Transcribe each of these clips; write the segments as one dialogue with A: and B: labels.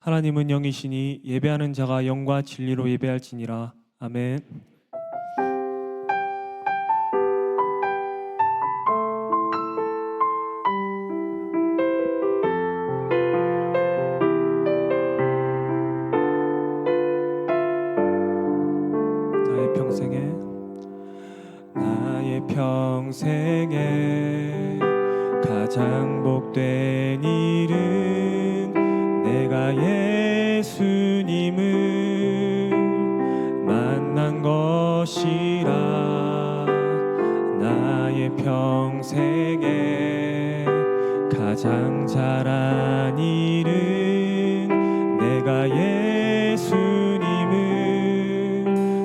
A: 하나님은 영이시니 예배하는 자가 영과 진리로 예배할지니라. 아멘. 나의 평생에 가장 복된 일은 내가 예수님을 만난 것이라. 나의 평생에 가장 잘한 일은 내가 예수님을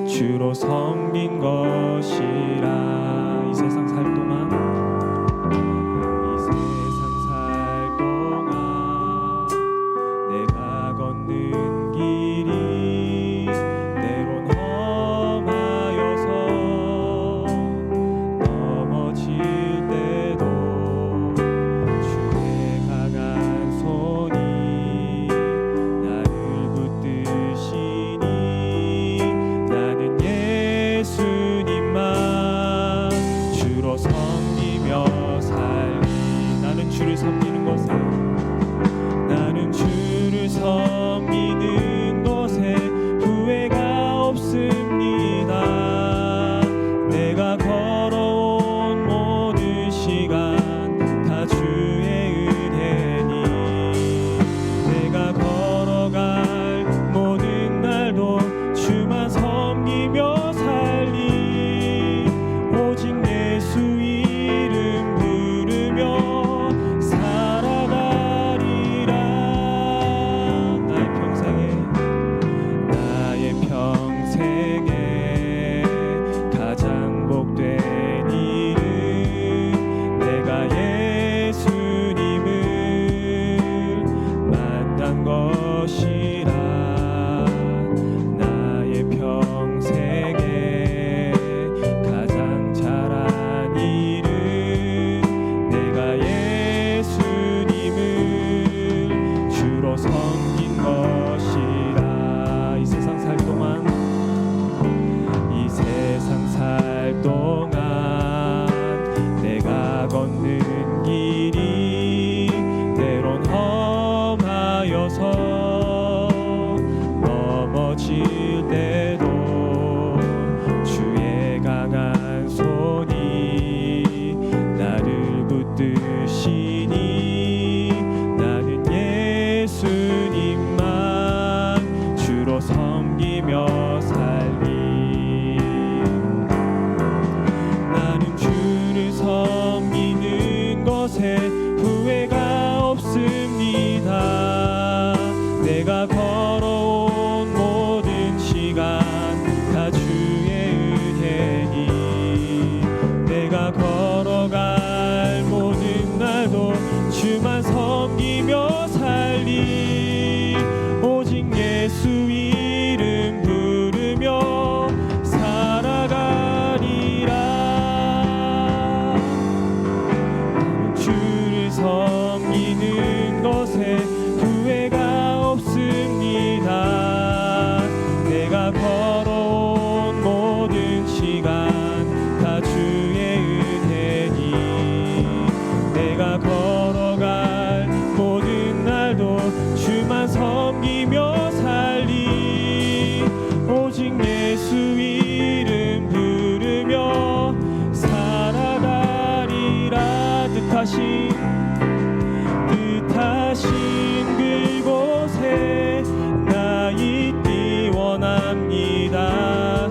A: 주로 섬긴 것이라. 이 세상 살 동안 내가 걷는 길이 때론 험하여서 넘어질 때도 주의 강한 손이 나를 붙드시니 나는 예수님만 주로 섬기며 살리. 나는 주를 섬기는 것에 섬기는 것에 후회가 없습니다. 내가 걸어온 모든 시간 다 주의 은혜니 내가 걸어갈 모든 날도 주만 섬기며 살리. 오직 예수 이름 부르며 살아가리라. 평생에 가장 복된 일은 내가 예수님을 만난 것이라. 나의 평생에 가장 잘한 일은 내가 예수님을 주로 섬긴 것이라. 이 세상 살 동안 내가 걷는 길이 때론 험하여서 넘어질 때도 주의 강한 손이 나를 붙드시니 나는 예수님만 주로 섬기며 살리. 섬기는 것에 후회가 없습니다. 내가 걸어온 모든 시간 다 주의 은혜니 내가 걸어갈 모든 날도 주만 섬기며 살리. 오직 예수 이름 부르며 살아가리라. 섬기는 것에 후회가 없습니다. 내가 걸어온 모든 시간 다 주의 은혜니 내가 걸어갈 모든 날도 주만 섬기며 살리. 오직 예수 이름 부르며 살아가리라. 뜻하신 그곳에 나 있기 원합니다.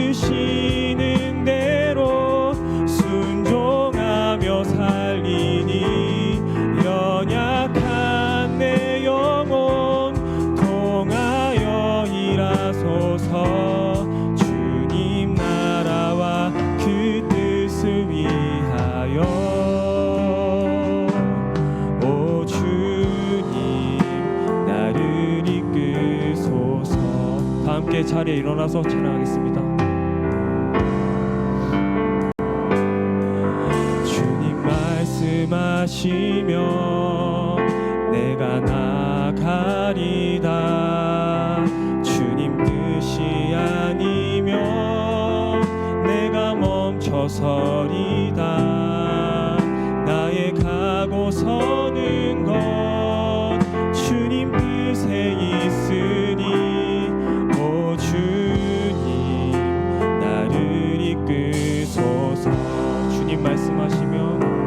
A: 이끄시는 대로 순종하며 살리니 연약한 내 영혼 통하여 일하소서. 주님 나라와 그 뜻을 위하여 함께 자리에 일어나서 찬양하겠습니다. 주님 말씀하시며 내가 나아가 나아가리다. 주님 뜻이 아니면 내가 멈춰서리다. 나의 가고 서는 것 주님 뜻에 있으니 오 주님 나를 이끄소서. 주님 말씀하시면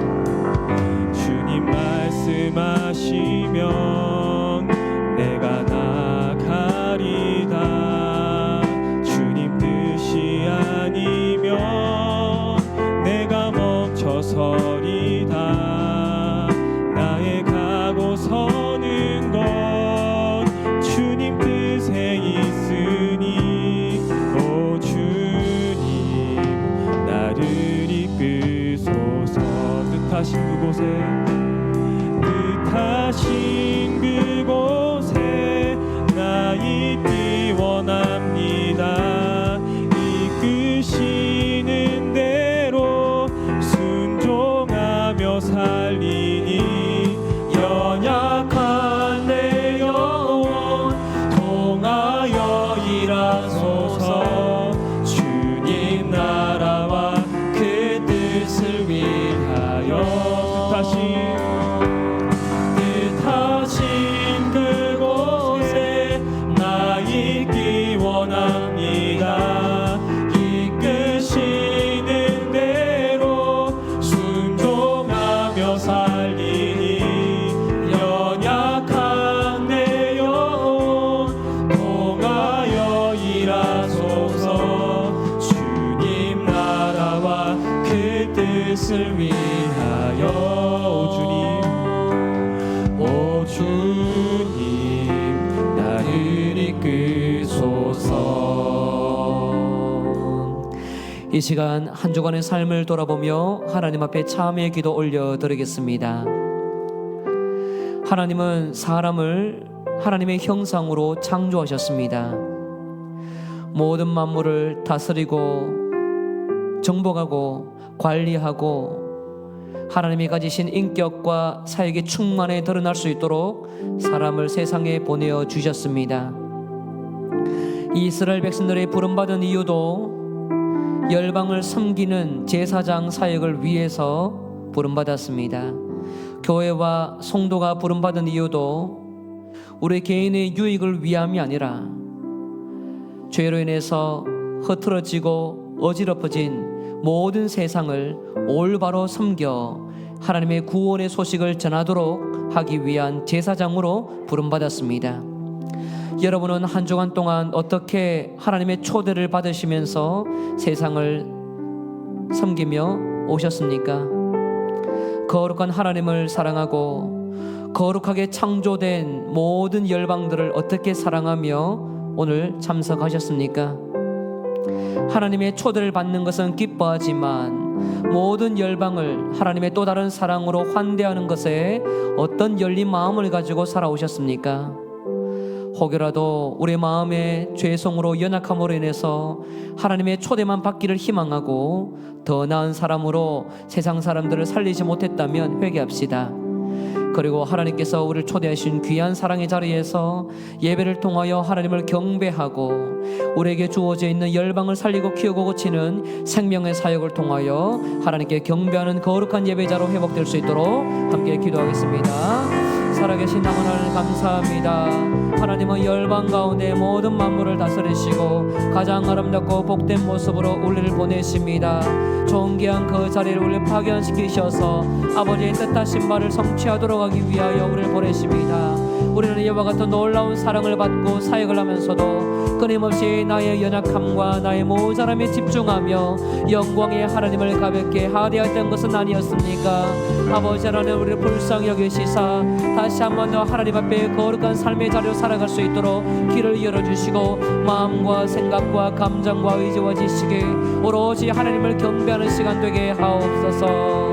A: 내가 나가리다. 주님 뜻이 아니면 내가 멈춰서리다. 나의 가고 서는 것 주님 뜻에 있으니 오 주님 나를 이끄소서. 뜻하신 그곳에 나 있기 원합니다. 이끄시는 대로 순종하며 살리니 연약한 내 영혼 통하여 일하소서. 주님 나라와 그 뜻을 위하여 뜻하신 그곳에 나 있기 원합니다. 이끄시는 대로 순종하며 살리니 연약한 내 영혼 통하여 일하소서. 주님 나라와 그 뜻을 위하여 오 주님 나를 이끄소서.
B: 이 시간 한 주간의 삶을 돌아보며 하나님 앞에 참회의 기도 올려드리겠습니다. 하나님은 사람을 하나님의 형상으로 창조하셨습니다. 모든 만물을 다스리고 정복하고 관리하고 하나님이 가지신 인격과 사역의 충만에 드러날 수 있도록 사람을 세상에 보내어 주셨습니다. 이스라엘 백성들의 부름받은 이유도 열방을 섬기는 제사장 사역을 위해서 부름받았습니다. 교회와 성도가 부름받은 이유도 우리 개인의 유익을 위함이 아니라 죄로 인해서 흐트러지고 어지럽어진 모든 세상을 올바로 섬겨 하나님의 구원의 소식을 전하도록 하기 위한 제사장으로 부름받았습니다. 여러분은 한 주간 동안 어떻게 하나님의 초대를 받으시면서 세상을 섬기며 오셨습니까? 거룩한 하나님을 사랑하고 거룩하게 창조된 모든 열방들을 어떻게 사랑하며 오늘 참석하셨습니까? 하나님의 초대를 받는 것은 기뻐하지만 모든 열방을 하나님의 또 다른 사랑으로 환대하는 것에 어떤 열린 마음을 가지고 살아오셨습니까? 혹여라도 우리 마음의 죄성으로 연약함으로 인해서 하나님의 초대만 받기를 희망하고 더 나은 사람으로 세상 사람들을 살리지 못했다면 회개합시다. 그리고 하나님께서 우리를 초대하신 귀한 사랑의 자리에서 예배를 통하여 하나님을 경배하고 우리에게 주어져 있는 열방을 살리고 키우고 고치는 생명의 사역을 통하여 하나님께 경배하는 거룩한 예배자로 회복될 수 있도록 함께 기도하겠습니다. 살아계신 남은 하나님 감사합니다. 하나님은 열방 가운데 모든 만물을 다스리시고 가장 아름답고 복된 모습으로 우리를 보내십니다. 존귀한 그 자리를 우리를 파견시키셔서 아버지의 뜻하신 바를 성취하도록 하기 위하여 우리를 보내십니다. 우리는 이와 같은 놀라운 사랑을 받고 사역을 하면서도 끊임없이 나의 연약함과 나의 모자람에 집중하며 영광의 하나님을 가볍게 하대했던 것은 아니었습니까? 아버지 하나님, 우리를 불쌍히 여기시사 다시 한 번 더 하나님 앞에 거룩한 삶의 자리로 살아갈 수 있도록 길을 열어주시고 마음과 생각과 감정과 의지와 지식에 오로지 하나님을 경배하는 시간 되게 하옵소서.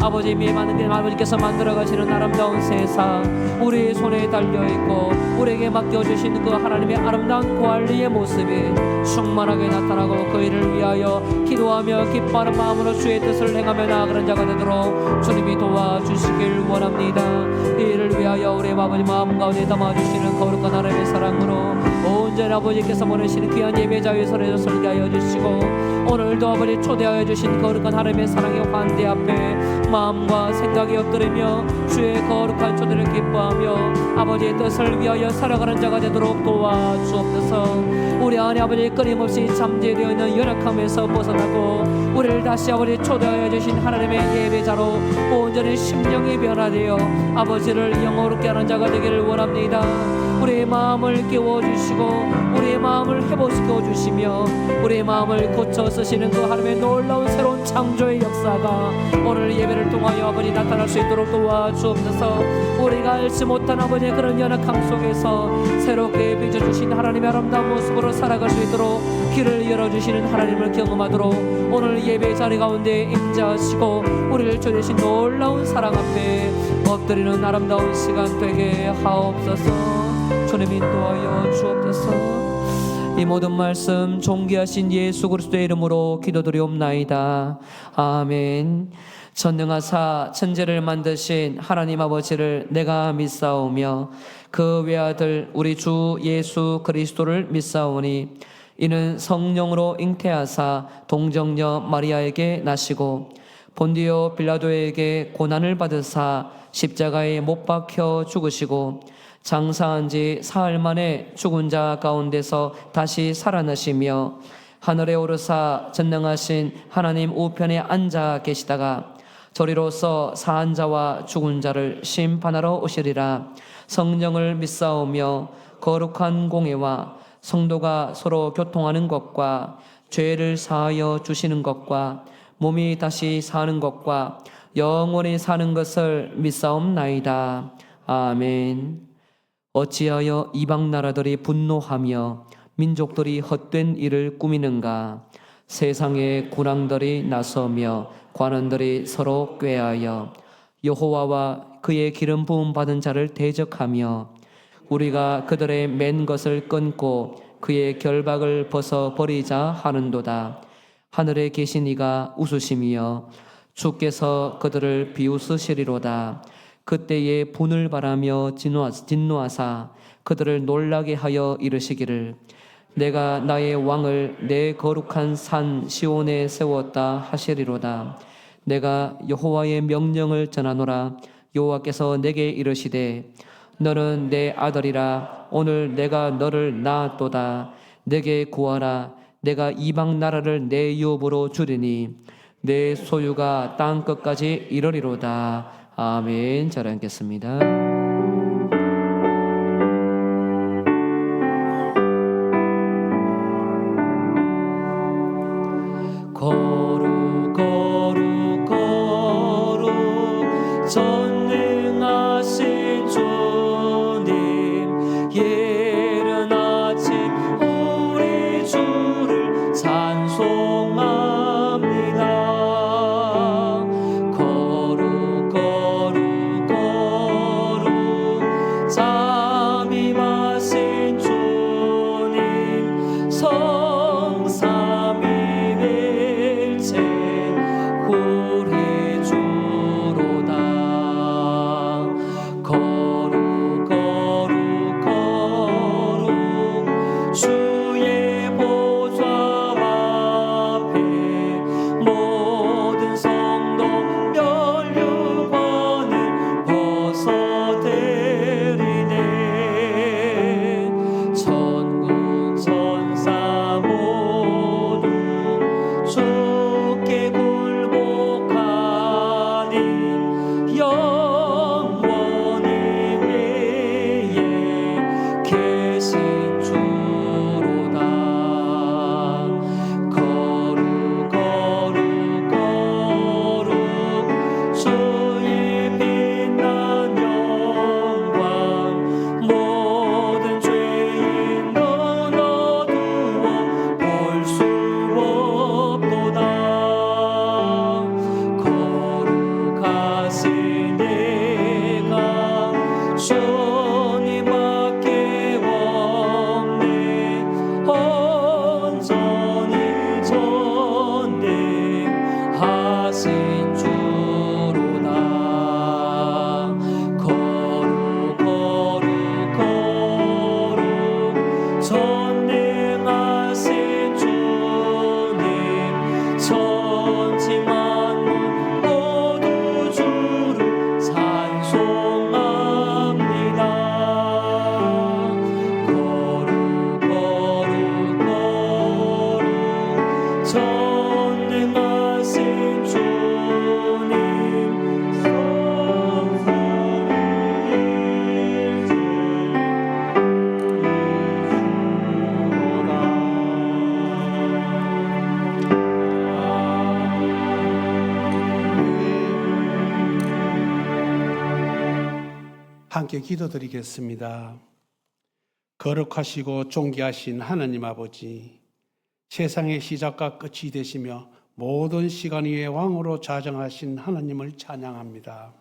B: 아버지 미에 많은 게 아버지께서 만들어 가시는 아름다운 세상 우리 손에 달려 있고 우리에게 맡겨 주신 그 하나님의 아름다운 관리의 모습이 충만하게 나타나고 그 일을 위하여 기도하며 기뻐하는 마음으로 주의 뜻을 행하며 나아가는 자가 되도록 주님이 도와주시길 원합니다. 이 일을 위하여 우리 아버지 마음 가운데 담아주시는 거룩한 하나님의 사랑으로 온전히 아버지께서 보내시는 귀한 예배자 위에 서려져 설게 하여 주시고 오늘도 아버지 초대하여 주신 거룩한 하나님의 사랑의 환대 앞에 마음과 생각이 엎드리며 주의 거룩한 초대를 기뻐하며 아버지의 뜻을 위하여 살아가는 자가 되도록 도와주옵소서. 우리 안에 아버지 끊임없이 잠재되어 있는 연약함에서 벗어나고 우리를 다시 아버지 초대하여 주신 하나님의 예배자로 온전히 심령이 변화되어 아버지를 영어롭게 하는 자가 되기를 원합니다. 우리의 마음을 깨워주시고 우리의 마음을 회복시켜 주시며 우리의 마음을 고쳐 쓰시는 그 하나님의 놀라운 새로운 창조의 역사가 오늘 예배를 통하여 아버지 나타날 수 있도록 도와주옵소서. 우리가 알지 못한 아버지의 그런 연약함 속에서 새롭게 빚어주신 하나님의 아름다운 모습으로 살아갈 수 있도록 길을 열어주시는 하나님을 경험하도록 오늘 예배 자리 가운데 임재하시고 우리를 초대하신 놀라운 사랑 앞에 엎드리는 아름다운 시간 되게 하옵소서. 주님 인도하여 주옵소서. 이 모든 말씀 존귀하신 예수 그리스도의 이름으로 기도드리옵나이다. 아멘. 전능하사 천지를 만드신 하나님 아버지를 내가 믿사오며 그 외아들 우리 주 예수 그리스도를 믿사오니 이는 성령으로 잉태하사 동정녀 마리아에게 나시고 본디오 빌라도에게 고난을 받으사 십자가에 못 박혀 죽으시고 장사한 지 사흘 만에 죽은 자 가운데서 다시 살아나시며 하늘에 오르사 전능하신 하나님 우편에 앉아 계시다가 저리로서 사한 자와 죽은 자를 심판하러 오시리라. 성령을 믿사오며 거룩한 공회와 성도가 서로 교통하는 것과 죄를 사하여 주시는 것과 몸이 다시 사는 것과 영원히 사는 것을 믿사옵나이다. 아멘. 어찌하여 이방 나라들이 분노하며 민족들이 헛된 일을 꾸미는가? 세상의 군왕들이 나서며 관원들이 서로 꾀하여 여호와와 그의 기름 부음 받은 자를 대적하며 우리가 그들의 맨 것을 끊고 그의 결박을 벗어 버리자 하는도다. 하늘에 계신 이가 웃으시며 주께서 그들을 비웃으시리로다. 그때에 분을 바라며 진노하사 그들을 놀라게 하여 이르시기를 내가 나의 왕을 내 거룩한 산 시온에 세웠다 하시리로다. 내가 여호와의 명령을 전하노라. 여호와께서 내게 이르시되 너는 내 아들이라. 오늘 내가 너를 낳았도다. 내게 구하라. 내가 이방 나라를 내 유업으로 주리니 내 소유가 땅 끝까지 이르리로다. 아멘. 잘 앉겠습니다. 거룩 거룩 거룩 전능하신 주님 예른 아침 우리 주를 찬송합니다. 거룩 거룩 거룩 잠임하신 주님 성삼위일체 우리 주로다. 거룩 거룩 거룩 주의 보좌 앞에 모든 성도 멸류관을 벗어드리네. 천군 천사 모두 주께 굴복하니 영원히 위에 계신 주로다. 거룩 거룩 거룩 주의 빛난 영광
C: 함께 기도드리겠습니다. 거룩하시고 존귀하신 하나님 아버지, 세상의 시작과 끝이 되시며 모든 시간 위에 왕으로 자정하신 하나님을 찬양합니다.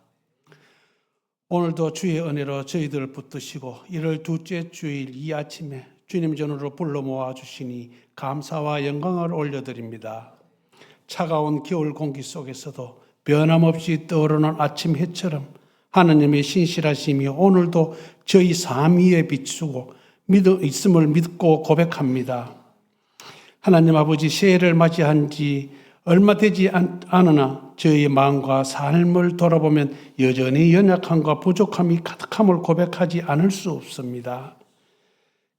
C: 오늘도 주의 은혜로 저희들을 붙드시고 이를 둘째 주일 이 아침에 주님 전으로 불러 모아주시니 감사와 영광을 올려드립니다. 차가운 겨울 공기 속에서도 변함없이 떠오르는 아침 해처럼 하나님의 신실하심이 오늘도 저희 삶 위에 비추고 있음을 믿고 고백합니다. 하나님 아버지, 새해를 맞이한 지 얼마 되지 않으나 저희의 마음과 삶을 돌아보면 여전히 연약함과 부족함이 가득함을 고백하지 않을 수 없습니다.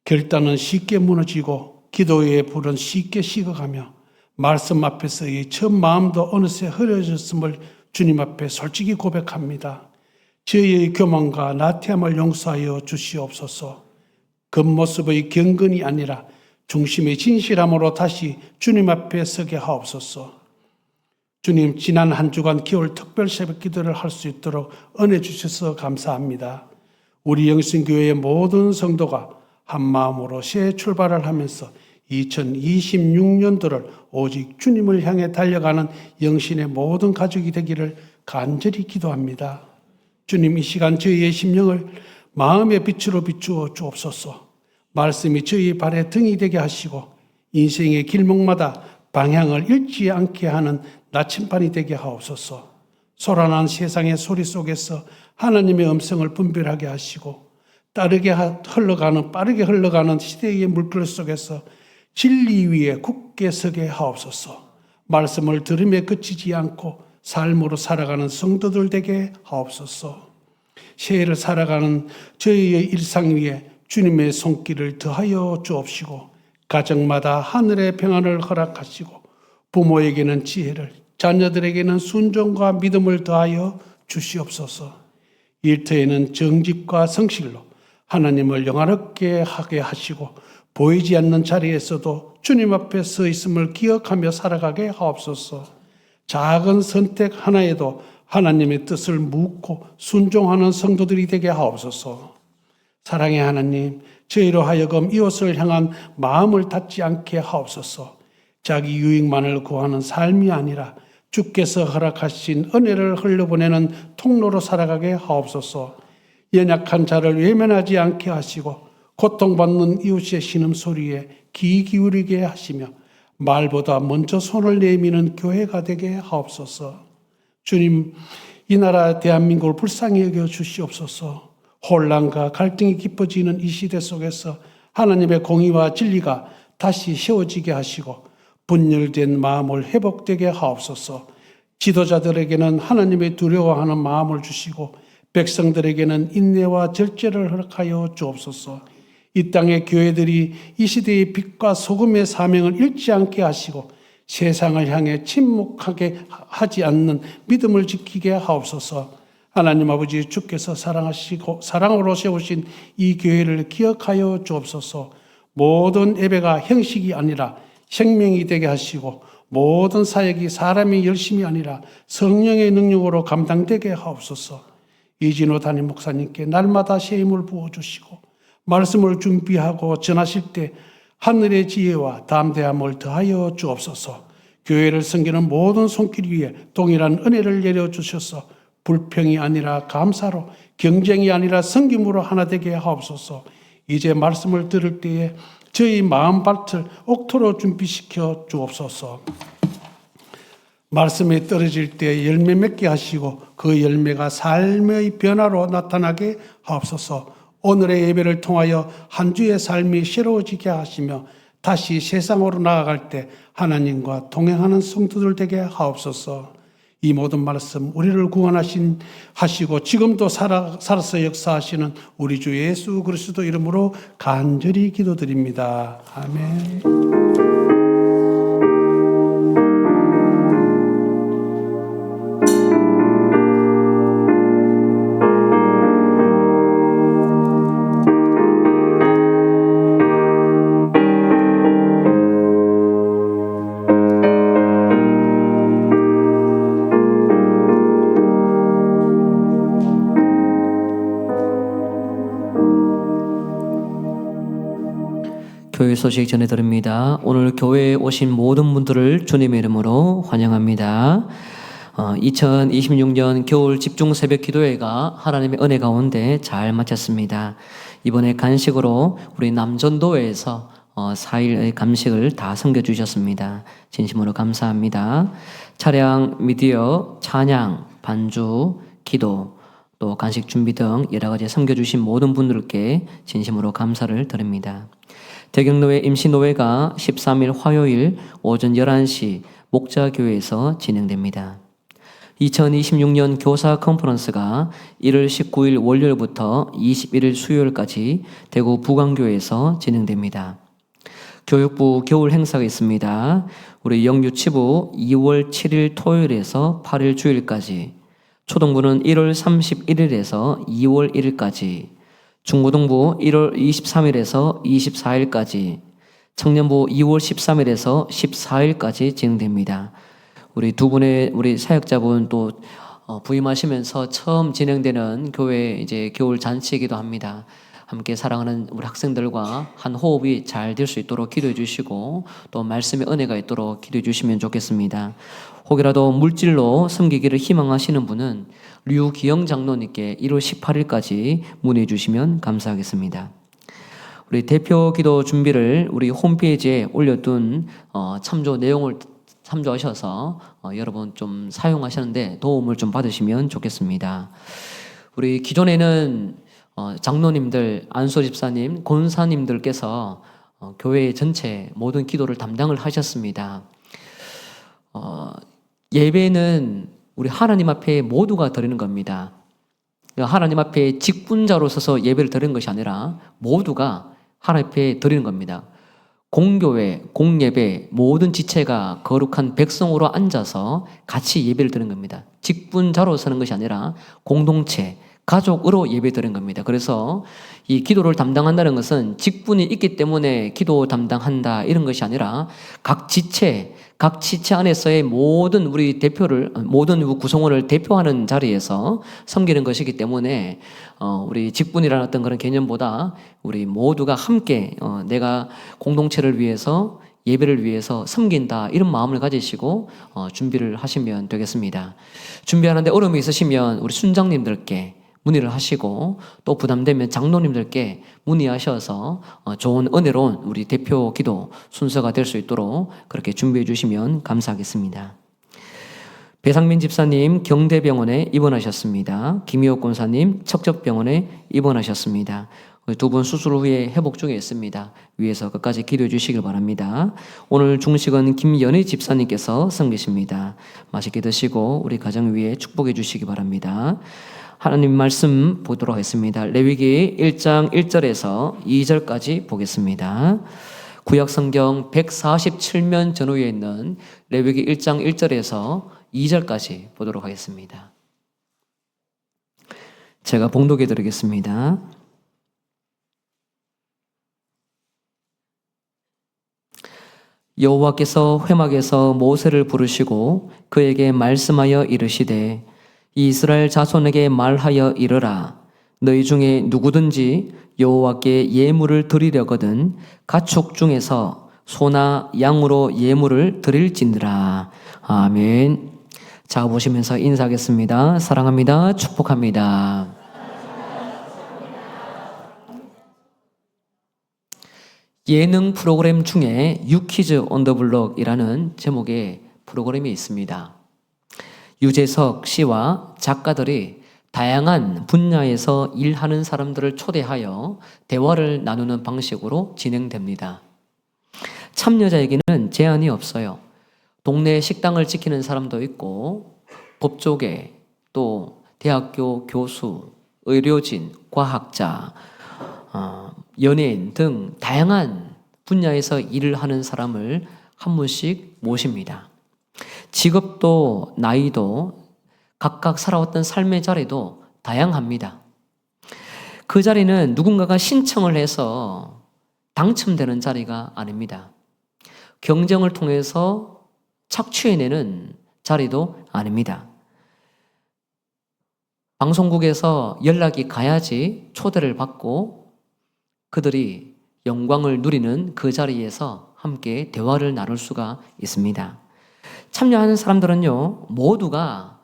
C: 결단은 쉽게 무너지고 기도의 불은 쉽게 식어가며 말씀 앞에서의 첫 마음도 어느새 흐려졌음을 주님 앞에 솔직히 고백합니다. 저희의 교만과 나태함을 용서하여 주시옵소서. 겉모습의 경건이 아니라 중심의 진실함으로 다시 주님 앞에 서게 하옵소서. 주님, 지난 한 주간 겨울 특별 새벽 기도를 할 수 있도록 은혜 주셔서 감사합니다. 우리 영신교회의 모든 성도가 한 마음으로 새 출발을 하면서 2026년도를 오직 주님을 향해 달려가는 영신의 모든 가족이 되기를 간절히 기도합니다. 주님, 이 시간 저희의 심령을 마음의 빛으로 비추어 주옵소서. 말씀이 저희 발의 등이 되게 하시고 인생의 길목마다 방향을 잃지 않게 하는 나침반이 되게 하옵소서. 소란한 세상의 소리 속에서 하나님의 음성을 분별하게 하시고 빠르게 흘러가는 시대의 물결 속에서 진리 위에 굳게 서게 하옵소서. 말씀을 들음에 그치지 않고 삶으로 살아가는 성도들 되게 하옵소서. 새해를 살아가는 저희의 일상 위에 주님의 손길을 더하여 주옵시고 가정마다 하늘의 평안을 허락하시고 부모에게는 지혜를, 자녀들에게는 순종과 믿음을 더하여 주시옵소서. 일터에는 정직과 성실로 하나님을 영화롭게 하게 하시고 보이지 않는 자리에서도 주님 앞에 서 있음을 기억하며 살아가게 하옵소서. 작은 선택 하나에도 하나님의 뜻을 묻고 순종하는 성도들이 되게 하옵소서. 사랑의 하나님, 저희로 하여금 이웃을 향한 마음을 닫지 않게 하옵소서. 자기 유익만을 구하는 삶이 아니라 주께서 허락하신 은혜를 흘려보내는 통로로 살아가게 하옵소서. 연약한 자를 외면하지 않게 하시고 고통받는 이웃의 신음소리에 귀 기울이게 하시며 말보다 먼저 손을 내미는 교회가 되게 하옵소서. 주님, 이 나라 대한민국을 불쌍히 여겨 주시옵소서. 혼란과 갈등이 깊어지는 이 시대 속에서 하나님의 공의와 진리가 다시 세워지게 하시고 분열된 마음을 회복되게 하옵소서. 지도자들에게는 하나님의 두려워하는 마음을 주시고 백성들에게는 인내와 절제를 허락하여 주옵소서. 이 땅의 교회들이 이 시대의 빛과 소금의 사명을 잃지 않게 하시고 세상을 향해 침묵하게 하지 않는 믿음을 지키게 하옵소서. 하나님 아버지, 주께서 사랑하시고 사랑으로 세우신 이 교회를 기억하여 주옵소서. 모든 예배가 형식이 아니라 생명이 되게 하시고 모든 사역이 사람의 열심이 아니라 성령의 능력으로 감당되게 하옵소서. 이진호 담임 목사님께 날마다 새 힘을 부어주시고 말씀을 준비하고 전하실 때 하늘의 지혜와 담대함을 더하여 주옵소서. 교회를 섬기는 모든 손길 위에 동일한 은혜를 내려주셔서 불평이 아니라 감사로, 경쟁이 아니라 섬김으로 하나 되게 하옵소서. 이제 말씀을 들을 때에 저희 마음밭을 옥토로 준비시켜 주옵소서. 말씀에 떨어질 때 열매 맺게 하시고 그 열매가 삶의 변화로 나타나게 하옵소서. 오늘의 예배를 통하여 한 주의 삶이 새로워지게 하시며 다시 세상으로 나아갈 때 하나님과 동행하는 성도들 되게 하옵소서. 이 모든 말씀 우리를 하시고 지금도 살아서 역사하시는 우리 주 예수 그리스도 이름으로 간절히 기도드립니다. 아멘.
B: 교회 소식 전해드립니다. 오늘 교회에 오신 모든 분들을 주님의 이름으로 환영합니다. 2026년 겨울 집중 새벽 기도회가 하나님의 은혜 가운데 잘 마쳤습니다. 이번에 간식으로 우리 남전도회에서 4일의 감식을 다 섬겨주셨습니다. 진심으로 감사합니다. 차량, 미디어, 찬양, 반주, 기도, 또 간식 준비 등 여러 가지 섬겨주신 모든 분들께 진심으로 감사를 드립니다. 대경노회 임시노회가 13일 화요일 오전 11시 목자교회에서 진행됩니다. 2026년 교사 컨퍼런스가 1월 19일 월요일부터 21일 수요일까지 대구 부광교회에서 진행됩니다. 교육부 겨울 행사가 있습니다. 우리 영유치부 2월 7일 토요일에서 8일 주일까지, 초등부는 1월 31일에서 2월 1일까지, 중고등부 1월 23일에서 24일까지, 청년부 2월 13일에서 14일까지 진행됩니다. 우리 두 분의 우리 사역자분 또 부임하시면서 처음 진행되는 교회 이제 겨울 잔치이기도 합니다. 함께 사랑하는 우리 학생들과 한 호흡이 잘 될 수 있도록 기도해 주시고 또 말씀의 은혜가 있도록 기도해 주시면 좋겠습니다. 혹이라도 물질로 섬기기를 희망하시는 분은 류기영 장로님께 1월 18일까지 문의해 주시면 감사하겠습니다. 우리 대표 기도 준비를 우리 홈페이지에 올려둔 참조 내용을 참조하셔서 여러분 좀 사용하시는데 도움을 좀 받으시면 좋겠습니다. 우리 기존에는 장로님들, 안수 집사님, 권사님들께서 교회 전체 모든 기도를 담당을 하셨습니다. 예배는 우리 하나님 앞에 모두가 드리는 겁니다. 하나님 앞에 직분자로 서서 예배를 드리는 것이 아니라 모두가 하나님 앞에 드리는 겁니다. 공교회, 공예배 모든 지체가 거룩한 백성으로 앉아서 같이 예배를 드리는 겁니다. 직분자로 서는 것이 아니라 공동체, 가족으로 예배 드리는 겁니다. 그래서 이 기도를 담당한다는 것은 직분이 있기 때문에 기도 담당한다 이런 것이 아니라 각 지체 안에서의 모든 우리 대표를, 모든 구성원을 대표하는 자리에서 섬기는 것이기 때문에 우리 직분이라는 어떤 그런 개념보다 우리 모두가 함께 내가 공동체를 위해서 예배를 위해서 섬긴다 이런 마음을 가지시고 준비를 하시면 되겠습니다. 준비하는데 어려움이 있으시면 우리 순장님들께 문의를 하시고 또 부담되면 장로님들께 문의하셔서 좋은 은혜로운 우리 대표 기도 순서가 될 수 있도록 그렇게 준비해 주시면 감사하겠습니다. 배상민 집사님 경대병원에 입원하셨습니다. 김희옥 권사님 척적병원에 입원하셨습니다. 두 분 수술 후에 회복 중에 있습니다. 위에서 끝까지 기도해 주시길 바랍니다. 오늘 중식은 김연희 집사님께서 섬기십니다. 맛있게 드시고 우리 가정 위에 축복해 주시기 바랍니다. 하나님 말씀 보도록 하겠습니다. 레위기 1장 1절에서 2절까지 보겠습니다. 구약성경 147면 전후에 있는 레위기 1장 1절에서 2절까지 보도록 하겠습니다. 제가 봉독해 드리겠습니다. 여호와께서 회막에서 모세를 부르시고 그에게 말씀하여 이르시되 이스라엘 자손에게 말하여 이르라. 너희 중에 누구든지 여호와께 예물을 드리려거든 가축 중에서 소나 양으로 예물을 드릴지니라. 아멘. 자, 보시면서 인사하겠습니다. 사랑합니다. 축복합니다. 예능 프로그램 중에 유키즈 온 더 블록이라는 제목의 프로그램이 있습니다. 유재석 씨와 작가들이 다양한 분야에서 일하는 사람들을 초대하여 대화를 나누는 방식으로 진행됩니다. 참여자에게는 제한이 없어요. 동네 식당을 지키는 사람도 있고 법조계, 또 대학교 교수, 의료진, 과학자, 연예인 등 다양한 분야에서 일을 하는 사람을 한 분씩 모십니다. 직업도 나이도 각각 살아왔던 삶의 자리도 다양합니다. 그 자리는 누군가가 신청을 해서 당첨되는 자리가 아닙니다. 경쟁을 통해서 착취해내는 자리도 아닙니다. 방송국에서 연락이 가야지 초대를 받고 그들이 영광을 누리는 그 자리에서 함께 대화를 나눌 수가 있습니다. 참여하는 사람들은요, 모두가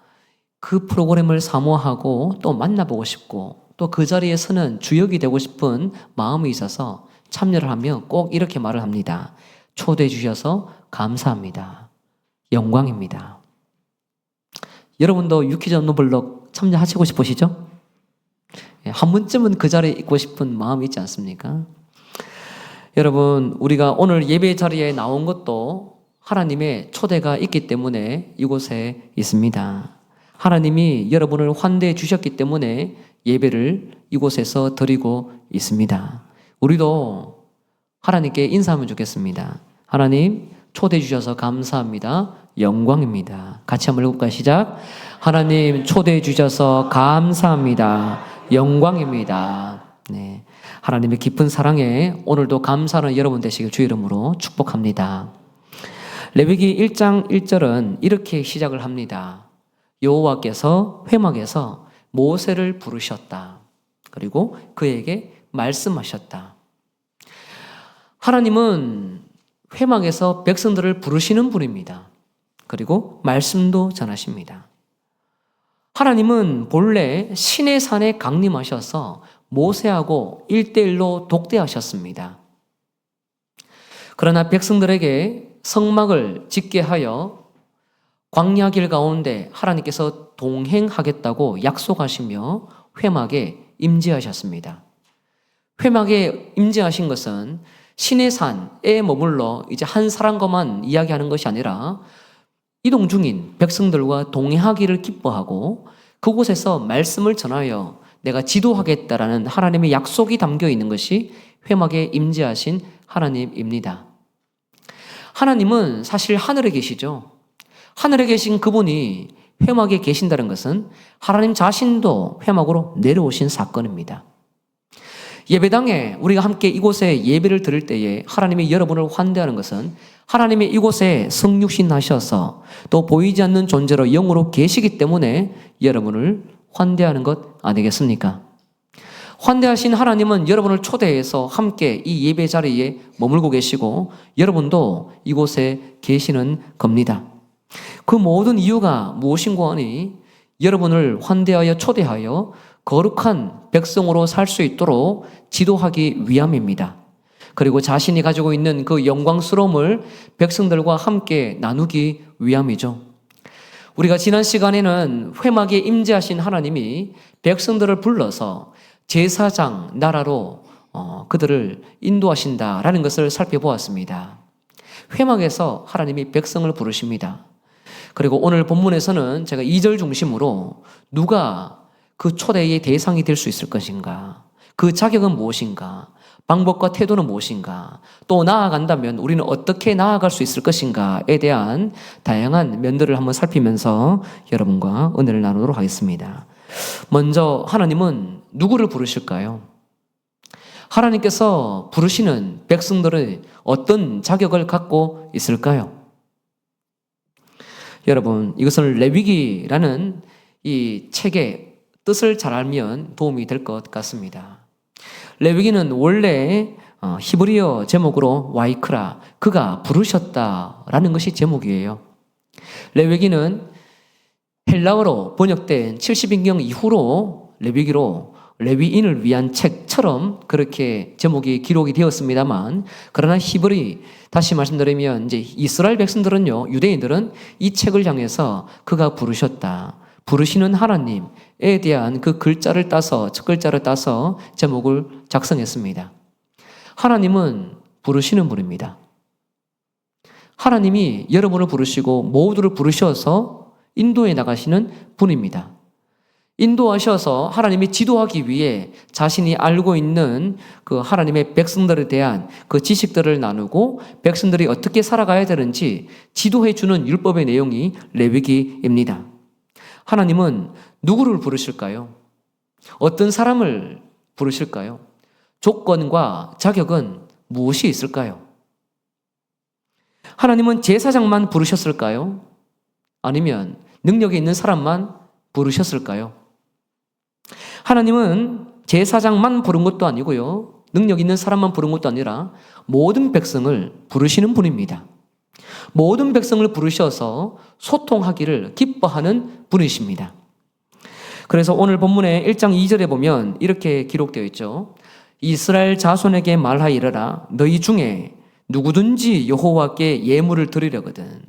B: 그 프로그램을 사모하고 또 만나보고 싶고 또 그 자리에 서는 주역이 되고 싶은 마음이 있어서 참여를 하면 꼭 이렇게 말을 합니다. 초대해 주셔서 감사합니다. 영광입니다. 여러분도 유키즈 노블록 참여하시고 싶으시죠? 한 번쯤은 그 자리에 있고 싶은 마음이 있지 않습니까? 여러분, 우리가 오늘 예배 자리에 나온 것도 하나님의 초대가 있기 때문에 이곳에 있습니다. 하나님이 여러분을 환대해 주셨기 때문에 예배를 이곳에서 드리고 있습니다. 우리도 하나님께 인사하면 좋겠습니다. 하나님, 초대해 주셔서 감사합니다. 영광입니다. 같이 한번 읽어볼까요? 시작. 하나님, 초대해 주셔서 감사합니다. 영광입니다. 네. 하나님의 깊은 사랑에 오늘도 감사하는 여러분 되시길 주의 이름으로 축복합니다. 레위기 1장 1절은 이렇게 시작을 합니다. 여호와께서 회막에서 모세를 부르셨다. 그리고 그에게 말씀하셨다. 하나님은 회막에서 백성들을 부르시는 분입니다. 그리고 말씀도 전하십니다. 하나님은 본래 시내산에 강림하셔서 모세하고 1대1로 독대하셨습니다. 그러나 백성들에게 성막을 짓게 하여 광야 길 가운데 하나님께서 동행하겠다고 약속하시며 회막에 임재하셨습니다. 회막에 임재하신 것은 시내산에 머물러 이제 한 사람과만 이야기하는 것이 아니라 이동 중인 백성들과 동행하기를 기뻐하고 그곳에서 말씀을 전하여 내가 지도하겠다라는 하나님의 약속이 담겨 있는 것이 회막에 임재하신 하나님입니다. 하나님은 사실 하늘에 계시죠. 하늘에 계신 그분이 회막에 계신다는 것은 하나님 자신도 회막으로 내려오신 사건입니다. 예배당에 우리가 함께 이곳에 예배를 드릴 때에 하나님이 여러분을 환대하는 것은 하나님이 이곳에 성육신 하셔서 또 보이지 않는 존재로 영으로 계시기 때문에 여러분을 환대하는 것 아니겠습니까? 환대하신 하나님은 여러분을 초대해서 함께 이 예배 자리에 머물고 계시고 여러분도 이곳에 계시는 겁니다. 그 모든 이유가 무엇인고 하니 여러분을 환대하여 초대하여 거룩한 백성으로 살 수 있도록 지도하기 위함입니다. 그리고 자신이 가지고 있는 그 영광스러움을 백성들과 함께 나누기 위함이죠. 우리가 지난 시간에는 회막에 임재하신 하나님이 백성들을 불러서 제사장 나라로 그들을 인도하신다라는 것을 살펴보았습니다. 회막에서 하나님이 백성을 부르십니다. 그리고 오늘 본문에서는 제가 2절 중심으로 누가 그 초대의 대상이 될 수 있을 것인가? 그 자격은 무엇인가? 방법과 태도는 무엇인가? 또 나아간다면 우리는 어떻게 나아갈 수 있을 것인가에 대한 다양한 면들을 한번 살피면서 여러분과 은혜를 나누도록 하겠습니다. 먼저 하나님은 누구를 부르실까요? 하나님께서 부르시는 백성들은 어떤 자격을 갖고 있을까요? 여러분, 이것을 레위기라는 이 책의 뜻을 잘 알면 도움이 될 것 같습니다. 레위기는 원래 히브리어 제목으로 와이크라, 그가 부르셨다라는 것이 제목이에요. 레위기는 헬라어로 번역된 70인경 이후로 레위기로 레위인을 위한 책처럼 그렇게 제목이 기록이 되었습니다만, 그러나 히브리, 다시 말씀드리면 이제 이스라엘 백성들은요, 유대인들은 이 책을 향해서 그가 부르셨다, 부르시는 하나님에 대한 그 글자를 따서, 첫 글자를 따서 제목을 작성했습니다. 하나님은 부르시는 분입니다. 하나님이 여러분을 부르시고 모두를 부르셔서 인도해 나가시는 분입니다. 인도하셔서 하나님이 지도하기 위해 자신이 알고 있는 그 하나님의 백성들에 대한 그 지식들을 나누고 백성들이 어떻게 살아가야 되는지 지도해 주는 율법의 내용이 레위기입니다. 하나님은 누구를 부르실까요? 어떤 사람을 부르실까요? 조건과 자격은 무엇이 있을까요? 하나님은 제사장만 부르셨을까요? 아니면 능력이 있는 사람만 부르셨을까요? 하나님은 제사장만 부른 것도 아니고요. 능력 있는 사람만 부른 것도 아니라 모든 백성을 부르시는 분입니다. 모든 백성을 부르셔서 소통하기를 기뻐하는 분이십니다. 그래서 오늘 본문의 1장 2절에 보면 이렇게 기록되어 있죠. 이스라엘 자손에게 말하이르라. 너희 중에 누구든지 여호와께 예물을 드리려거든.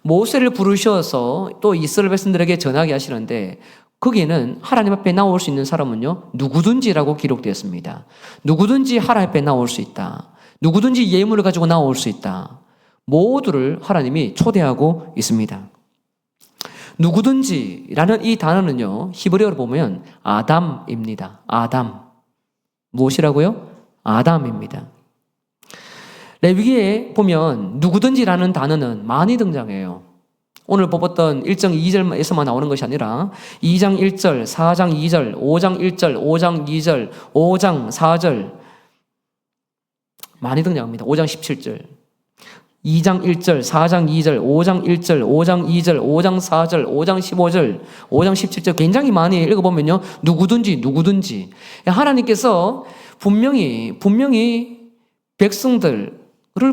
B: 모세를 부르셔서 또 이스라엘 백성들에게 전하게 하시는데 거기에는 하나님 앞에 나올 수 있는 사람은요, 누구든지라고 기록되었습니다. 누구든지 하나님 앞에 나올 수 있다. 누구든지 예물을 가지고 나올 수 있다. 모두를 하나님이 초대하고 있습니다. 누구든지라는 이 단어는요, 히브리어로 보면 아담입니다. 아담. 무엇이라고요? 아담입니다. 레위기에 보면 누구든지라는 단어는 많이 등장해요. 오늘 뽑았던 1장 2절에서만 나오는 것이 아니라 2장 1절, 4장 2절, 5장 1절, 5장 2절, 5장 4절 많이 등장합니다. 5장 17절. 2장 1절, 4장 2절, 5장 1절, 5장 2절, 5장 4절, 5장 15절, 5장 17절 굉장히 많이 읽어보면요. 누구든지. 하나님께서 분명히 백성들을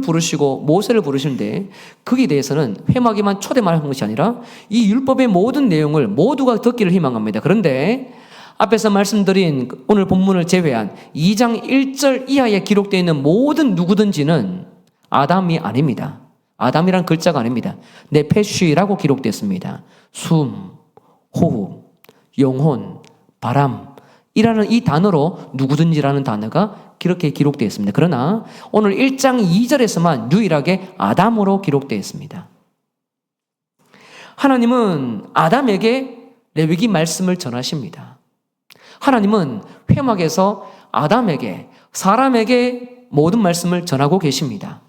B: 부르시고 모세를 부르시는데 거기에 대해서는 회막에만 초대만 한 것이 아니라 이 율법의 모든 내용을 모두가 듣기를 희망합니다. 그런데 앞에서 말씀드린 오늘 본문을 제외한 2장 1절 이하에 기록되어 있는 모든 누구든지는 아담이 아닙니다. 아담이란 글자가 아닙니다. 네페쉬라고 기록됐습니다. 숨, 호흡, 영혼, 바람이라는 이 단어로 누구든지라는 단어가 그렇게 기록되어 있습니다. 그러나 오늘 1장 2절에서만 유일하게 아담으로 기록되어 있습니다. 하나님은 아담에게 레위기 말씀을 전하십니다. 하나님은 회막에서 아담에게, 사람에게 모든 말씀을 전하고 계십니다.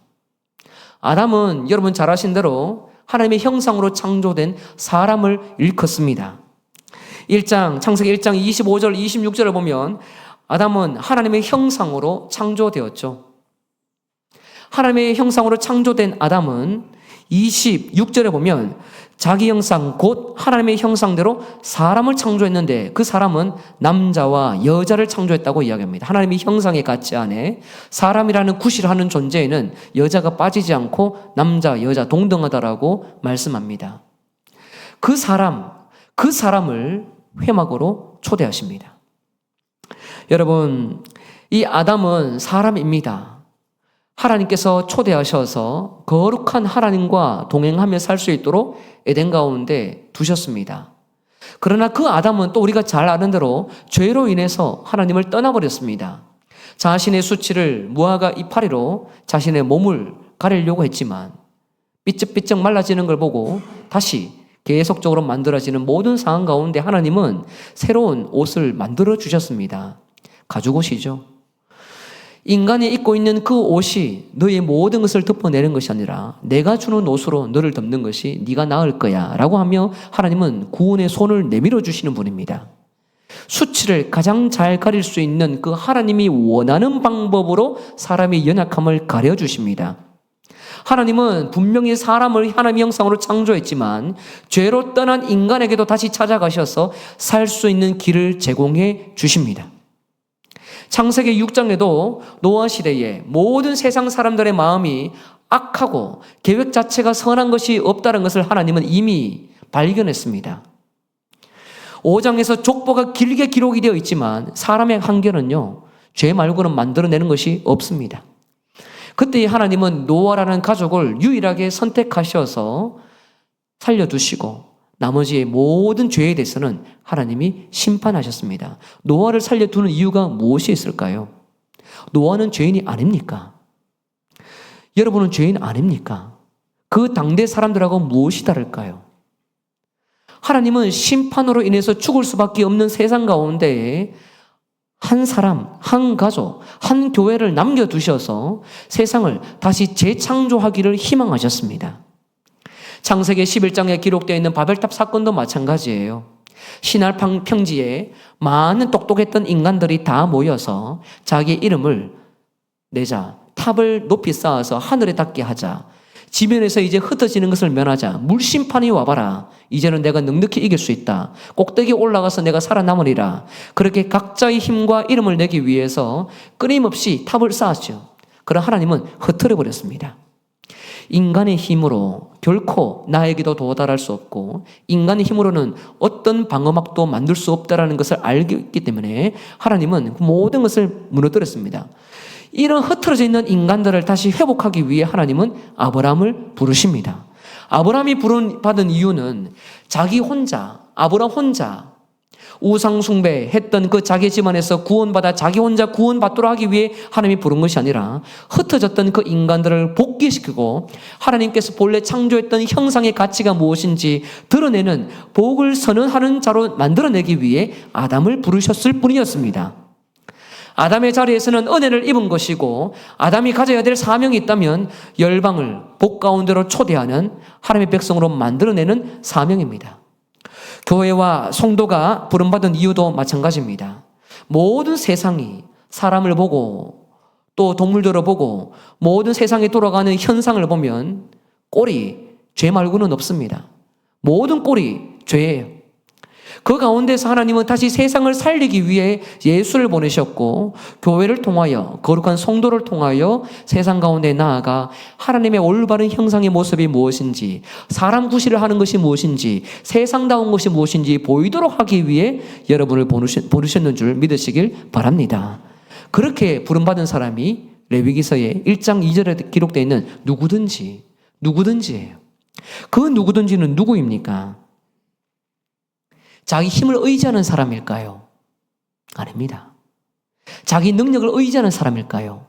B: 아담은 여러분 잘 아신 대로 하나님의 형상으로 창조된 사람을 일컫습니다. 창세기 1장 25절, 26절을 보면 아담은 하나님의 형상으로 창조되었죠. 하나님의 형상으로 창조된 아담은 26절에 보면 자기 형상 곧 하나님의 형상대로 사람을 창조했는데 그 사람은 남자와 여자를 창조했다고 이야기합니다. 하나님의 형상에 같지 않에 사람이라는 구실하는 존재에는 여자가 빠지지 않고 남자, 여자 동등하다라고 말씀합니다. 그 사람을 회막으로 초대하십니다. 여러분, 이 아담은 사람입니다. 하나님께서 초대하셔서 거룩한 하나님과 동행하며 살 수 있도록 에덴 가운데 두셨습니다. 그러나 그 아담은 또 우리가 잘 아는 대로 죄로 인해서 하나님을 떠나버렸습니다. 자신의 수치를 무화과 이파리로 자신의 몸을 가리려고 했지만 삐쩍삐쩍 말라지는 걸 보고 다시 계속적으로 만들어지는 모든 상황 가운데 하나님은 새로운 옷을 만들어 주셨습니다. 가죽옷이죠. 인간이 입고 있는 그 옷이 너의 모든 것을 덮어내는 것이 아니라 내가 주는 옷으로 너를 덮는 것이 네가 나을 거야 라고 하며 하나님은 구원의 손을 내밀어 주시는 분입니다. 수치를 가장 잘 가릴 수 있는 그 하나님이 원하는 방법으로 사람의 연약함을 가려주십니다. 하나님은 분명히 사람을 하나님의 형상으로 창조했지만 죄로 떠난 인간에게도 다시 찾아가셔서 살 수 있는 길을 제공해 주십니다. 창세기 6장에도 노아 시대에 모든 세상 사람들의 마음이 악하고 계획 자체가 선한 것이 없다는 것을 하나님은 이미 발견했습니다. 5장에서 족보가 길게 기록이 되어 있지만 사람의 한계는요, 죄 말고는 만들어내는 것이 없습니다. 그때 하나님은 노아라는 가족을 유일하게 선택하셔서 살려두시고 나머지의 모든 죄에 대해서는 하나님이 심판하셨습니다. 노아를 살려두는 이유가 무엇이 있을까요? 노아는 죄인이 아닙니까? 여러분은 죄인 아닙니까? 그 당대 사람들하고 무엇이 다를까요? 하나님은 심판으로 인해서 죽을 수밖에 없는 세상 가운데에 한 사람, 한 가족, 한 교회를 남겨두셔서 세상을 다시 재창조하기를 희망하셨습니다. 창세기 11장에 기록되어 있는 바벨탑 사건도 마찬가지예요. 신할 평지에 많은 똑똑했던 인간들이 다 모여서 자기 이름을 내자, 탑을 높이 쌓아서 하늘에 닿게 하자, 지면에서 이제 흩어지는 것을 면하자. 물심판이 와봐라. 이제는 내가 넉넉히 이길 수 있다. 꼭대기 올라가서 내가 살아남으리라. 그렇게 각자의 힘과 이름을 내기 위해서 끊임없이 탑을 쌓았죠. 그러나 하나님은 흩어져 버렸습니다. 인간의 힘으로 결코 나에게도 도달할 수 없고 인간의 힘으로는 어떤 방어막도 만들 수 없다는 것을 알기 때문에 하나님은 모든 것을 무너뜨렸습니다. 이런 흩어져 있는 인간들을 다시 회복하기 위해 하나님은 아브라함을 부르십니다. 아브라함이 받은 이유는 자기 혼자, 아브라함 혼자 우상 숭배했던 그 자기 집안에서 구원받아 자기 혼자 구원받도록 하기 위해 하나님이 부른 것이 아니라 흩어졌던 그 인간들을 복귀시키고 하나님께서 본래 창조했던 형상의 가치가 무엇인지 드러내는 복을 선언하는 자로 만들어내기 위해 아담을 부르셨을 뿐이었습니다. 아담의 자리에서는 은혜를 입은 것이고 아담이 가져야 될 사명이 있다면 열방을 복 가운데로 초대하는 하나님의 백성으로 만들어내는 사명입니다. 교회와 성도가 부름받은 이유도 마찬가지입니다. 모든 세상이 사람을 보고 또 동물들을 보고 모든 세상에 돌아가는 현상을 보면 꼴이 죄 말고는 없습니다. 모든 꼴이 죄예요. 그 가운데서 하나님은 다시 세상을 살리기 위해 예수를 보내셨고 교회를 통하여 거룩한 성도를 통하여 세상 가운데 나아가 하나님의 올바른 형상의 모습이 무엇인지 사람 구실을 하는 것이 무엇인지 세상다운 것이 무엇인지 보이도록 하기 위해 여러분을 부르셨는 줄 믿으시길 바랍니다. 그렇게 부름받은 사람이 레위기서의 1장 2절에 기록되어 있는 누구든지예요. 그 누구든지는 누구입니까? 자기 힘을 의지하는 사람일까요? 아닙니다. 자기 능력을 의지하는 사람일까요?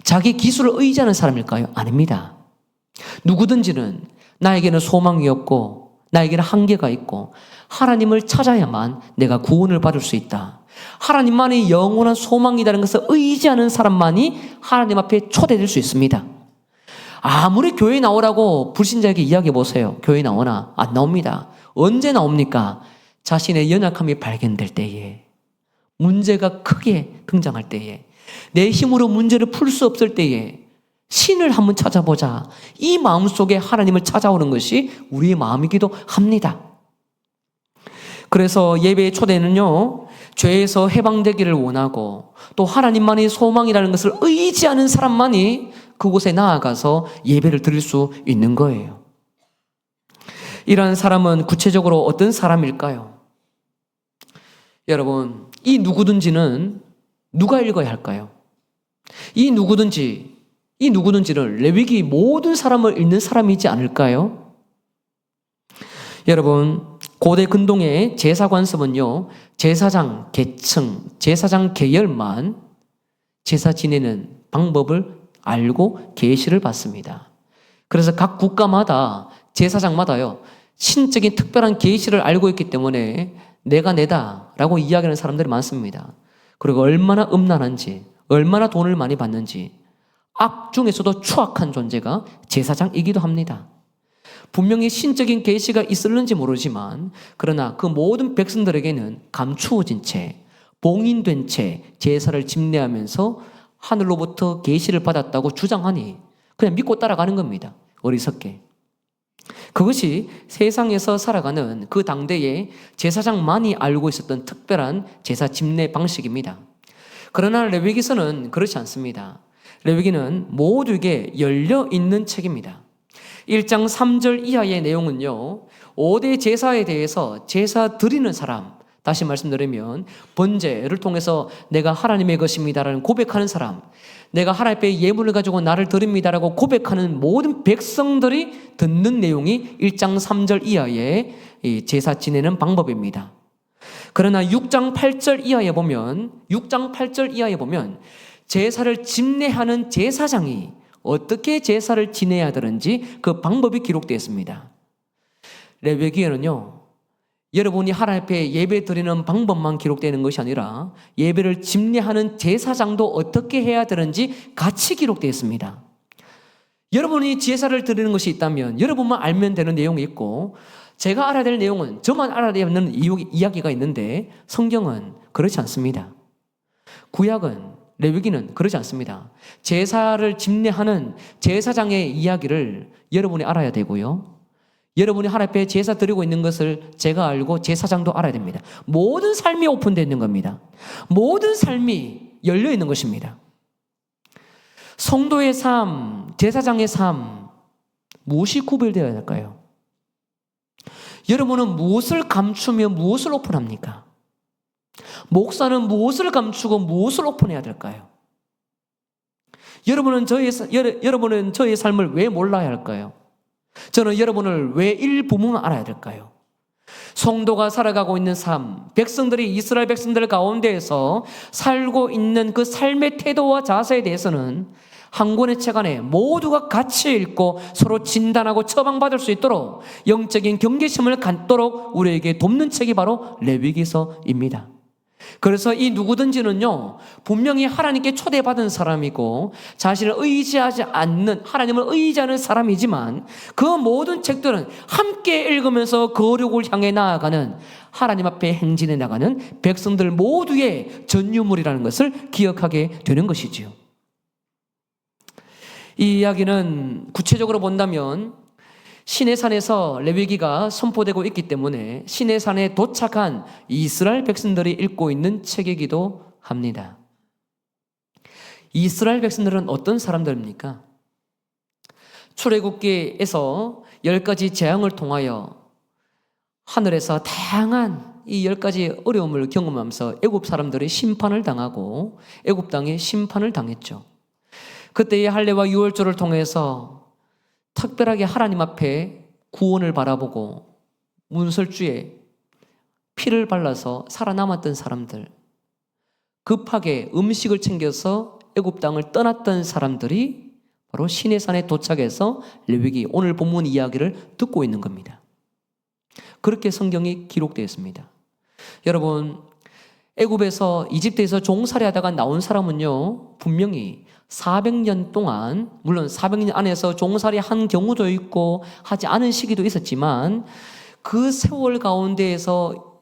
B: 자기 기술을 의지하는 사람일까요? 아닙니다. 누구든지는 나에게는 소망이 없고 나에게는 한계가 있고 하나님을 찾아야만 내가 구원을 받을 수 있다. 하나님만이 영원한 소망이라는 것을 의지하는 사람만이 하나님 앞에 초대될 수 있습니다. 아무리 교회 나오라고 불신자에게 이야기해 보세요. 교회 나오나? 안 나옵니다. 언제 나옵니까? 자신의 연약함이 발견될 때에, 문제가 크게 등장할 때에, 내 힘으로 문제를 풀 수 없을 때에 신을 한번 찾아보자. 이 마음속에 하나님을 찾아오는 것이 우리의 마음이기도 합니다. 그래서 예배의 초대는요, 죄에서 해방되기를 원하고 또 하나님만이 소망이라는 것을 의지하는 사람만이 그곳에 나아가서 예배를 드릴 수 있는 거예요. 이러한 사람은 구체적으로 어떤 사람일까요? 여러분, 이 누구든지는 누가 읽어야 할까요? 이 누구든지를 레위기 모든 사람을 읽는 사람이지 않을까요? 여러분, 고대 근동의 제사관습은요, 제사장 계층, 제사장 계열만 제사 지내는 방법을 알고 계시를 받습니다. 그래서 각 국가마다 제사장마다요, 신적인 특별한 계시를 알고 있기 때문에 내가 내다라고 이야기하는 사람들이 많습니다. 그리고 얼마나 음란한지, 얼마나 돈을 많이 받는지, 악 중에서도 추악한 존재가 제사장이기도 합니다. 분명히 신적인 계시가 있을는지 모르지만 그러나 그 모든 백성들에게는 감추어진 채, 봉인된 채 제사를 집례하면서 하늘로부터 계시를 받았다고 주장하니 그냥 믿고 따라가는 겁니다. 어리석게. 그것이 세상에서 살아가는 그 당대의 제사장만이 알고 있었던 특별한 제사 집례 방식입니다. 그러나 레위기서는 그렇지 않습니다. 레위기는 모두에게 열려있는 책입니다. 1장 3절 이하의 내용은요, 5대 제사에 대해서 제사 드리는 사람, 다시 말씀드리면 번제를 통해서 내가 하나님의 것입니다라는 고백하는 사람, 내가 하나님 앞에 예물을 가지고 나를 드립니다라고 고백하는 모든 백성들이 듣는 내용이 1장 3절 이하의 제사 지내는 방법입니다. 그러나 6장 8절 이하에 보면 제사를 집례하는 제사장이 어떻게 제사를 지내야 되는지 그 방법이 기록되어 있습니다. 레위기에는요, 여러분이 하나님 앞에 예배 드리는 방법만 기록되는 것이 아니라 예배를 집례하는 제사장도 어떻게 해야 되는지 같이 기록되어 있습니다. 여러분이 제사를 드리는 것이 있다면 여러분만 알면 되는 내용이 있고 제가 알아야 될 내용은 저만 알아야 되는 이야기가 있는데 성경은 그렇지 않습니다. 구약은 레위기는 그러지 않습니다. 제사를 집례하는 제사장의 이야기를 여러분이 알아야 되고요. 여러분이 하나님 앞에 제사 드리고 있는 것을 제가 알고 제사장도 알아야 됩니다. 모든 삶이 오픈되어 있는 겁니다. 모든 삶이 열려 있는 것입니다. 성도의 삶, 제사장의 삶, 무엇이 구별되어야 할까요? 여러분은 무엇을 감추며 무엇을 오픈합니까? 목사는 무엇을 감추고 무엇을 오픈해야 될까요? 여러분은 저의 삶을 왜 몰라야 할까요? 저는 여러분을 왜 일부분만 알아야 될까요? 성도가 살아가고 있는 삶, 백성들이 이스라엘 백성들 가운데에서 살고 있는 그 삶의 태도와 자세에 대해서는 한 권의 책 안에 모두가 같이 읽고 서로 진단하고 처방받을 수 있도록 영적인 경계심을 갖도록 우리에게 돕는 책이 바로 레위기서입니다. 그래서 이 누구든지는요, 분명히 하나님께 초대받은 사람이고 자신을 의지하지 않는, 하나님을 의지하는 사람이지만 그 모든 책들은 함께 읽으면서 거룩을 향해 나아가는, 하나님 앞에 행진해 나가는 백성들 모두의 전유물이라는 것을 기억하게 되는 것이지요. 이 이야기는 구체적으로 본다면 시내산에서 레위기가 선포되고 있기 때문에 시내산에 도착한 이스라엘 백성들이 읽고 있는 책이기도 합니다. 이스라엘 백성들은 어떤 사람들입니까? 출애굽기에서 10가지 재앙을 통하여 하늘에서 다양한 이 10가지 어려움을 경험하면서 애굽 사람들이 심판을 당하고 애굽 땅에 심판을 당했죠. 그때의 할례와 유월절을 통해서 특별하게 하나님 앞에 구원을 바라보고 문설주에 피를 발라서 살아남았던 사람들, 급하게 음식을 챙겨서 애굽 땅을 떠났던 사람들이 바로 시내산에 도착해서 레위기 오늘 본문 이야기를 듣고 있는 겁니다. 그렇게 성경이 기록되어 있습니다. 여러분, 애굽에서 이집트에서 종살이하다가 나온 사람은요, 분명히 400년 동안, 물론 400년 안에서 종살이 한 경우도 있고 하지 않은 시기도 있었지만 그 세월 가운데에서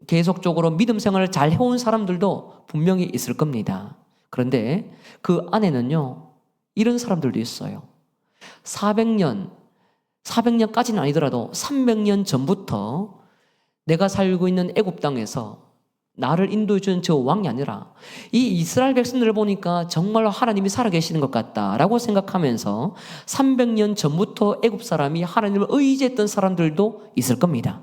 B: 계속적으로 믿음 생활을 잘 해온 사람들도 분명히 있을 겁니다. 그런데 그 안에는요, 이런 사람들도 있어요. 400년까지는 아니더라도 300년 전부터 내가 살고 있는 애굽 땅에서 나를 인도해 주는 저 왕이 아니라 이 이스라엘 백성들을 보니까 정말로 하나님이 살아계시는 것 같다라고 생각하면서 300년 전부터 애굽 사람이 하나님을 의지했던 사람들도 있을 겁니다.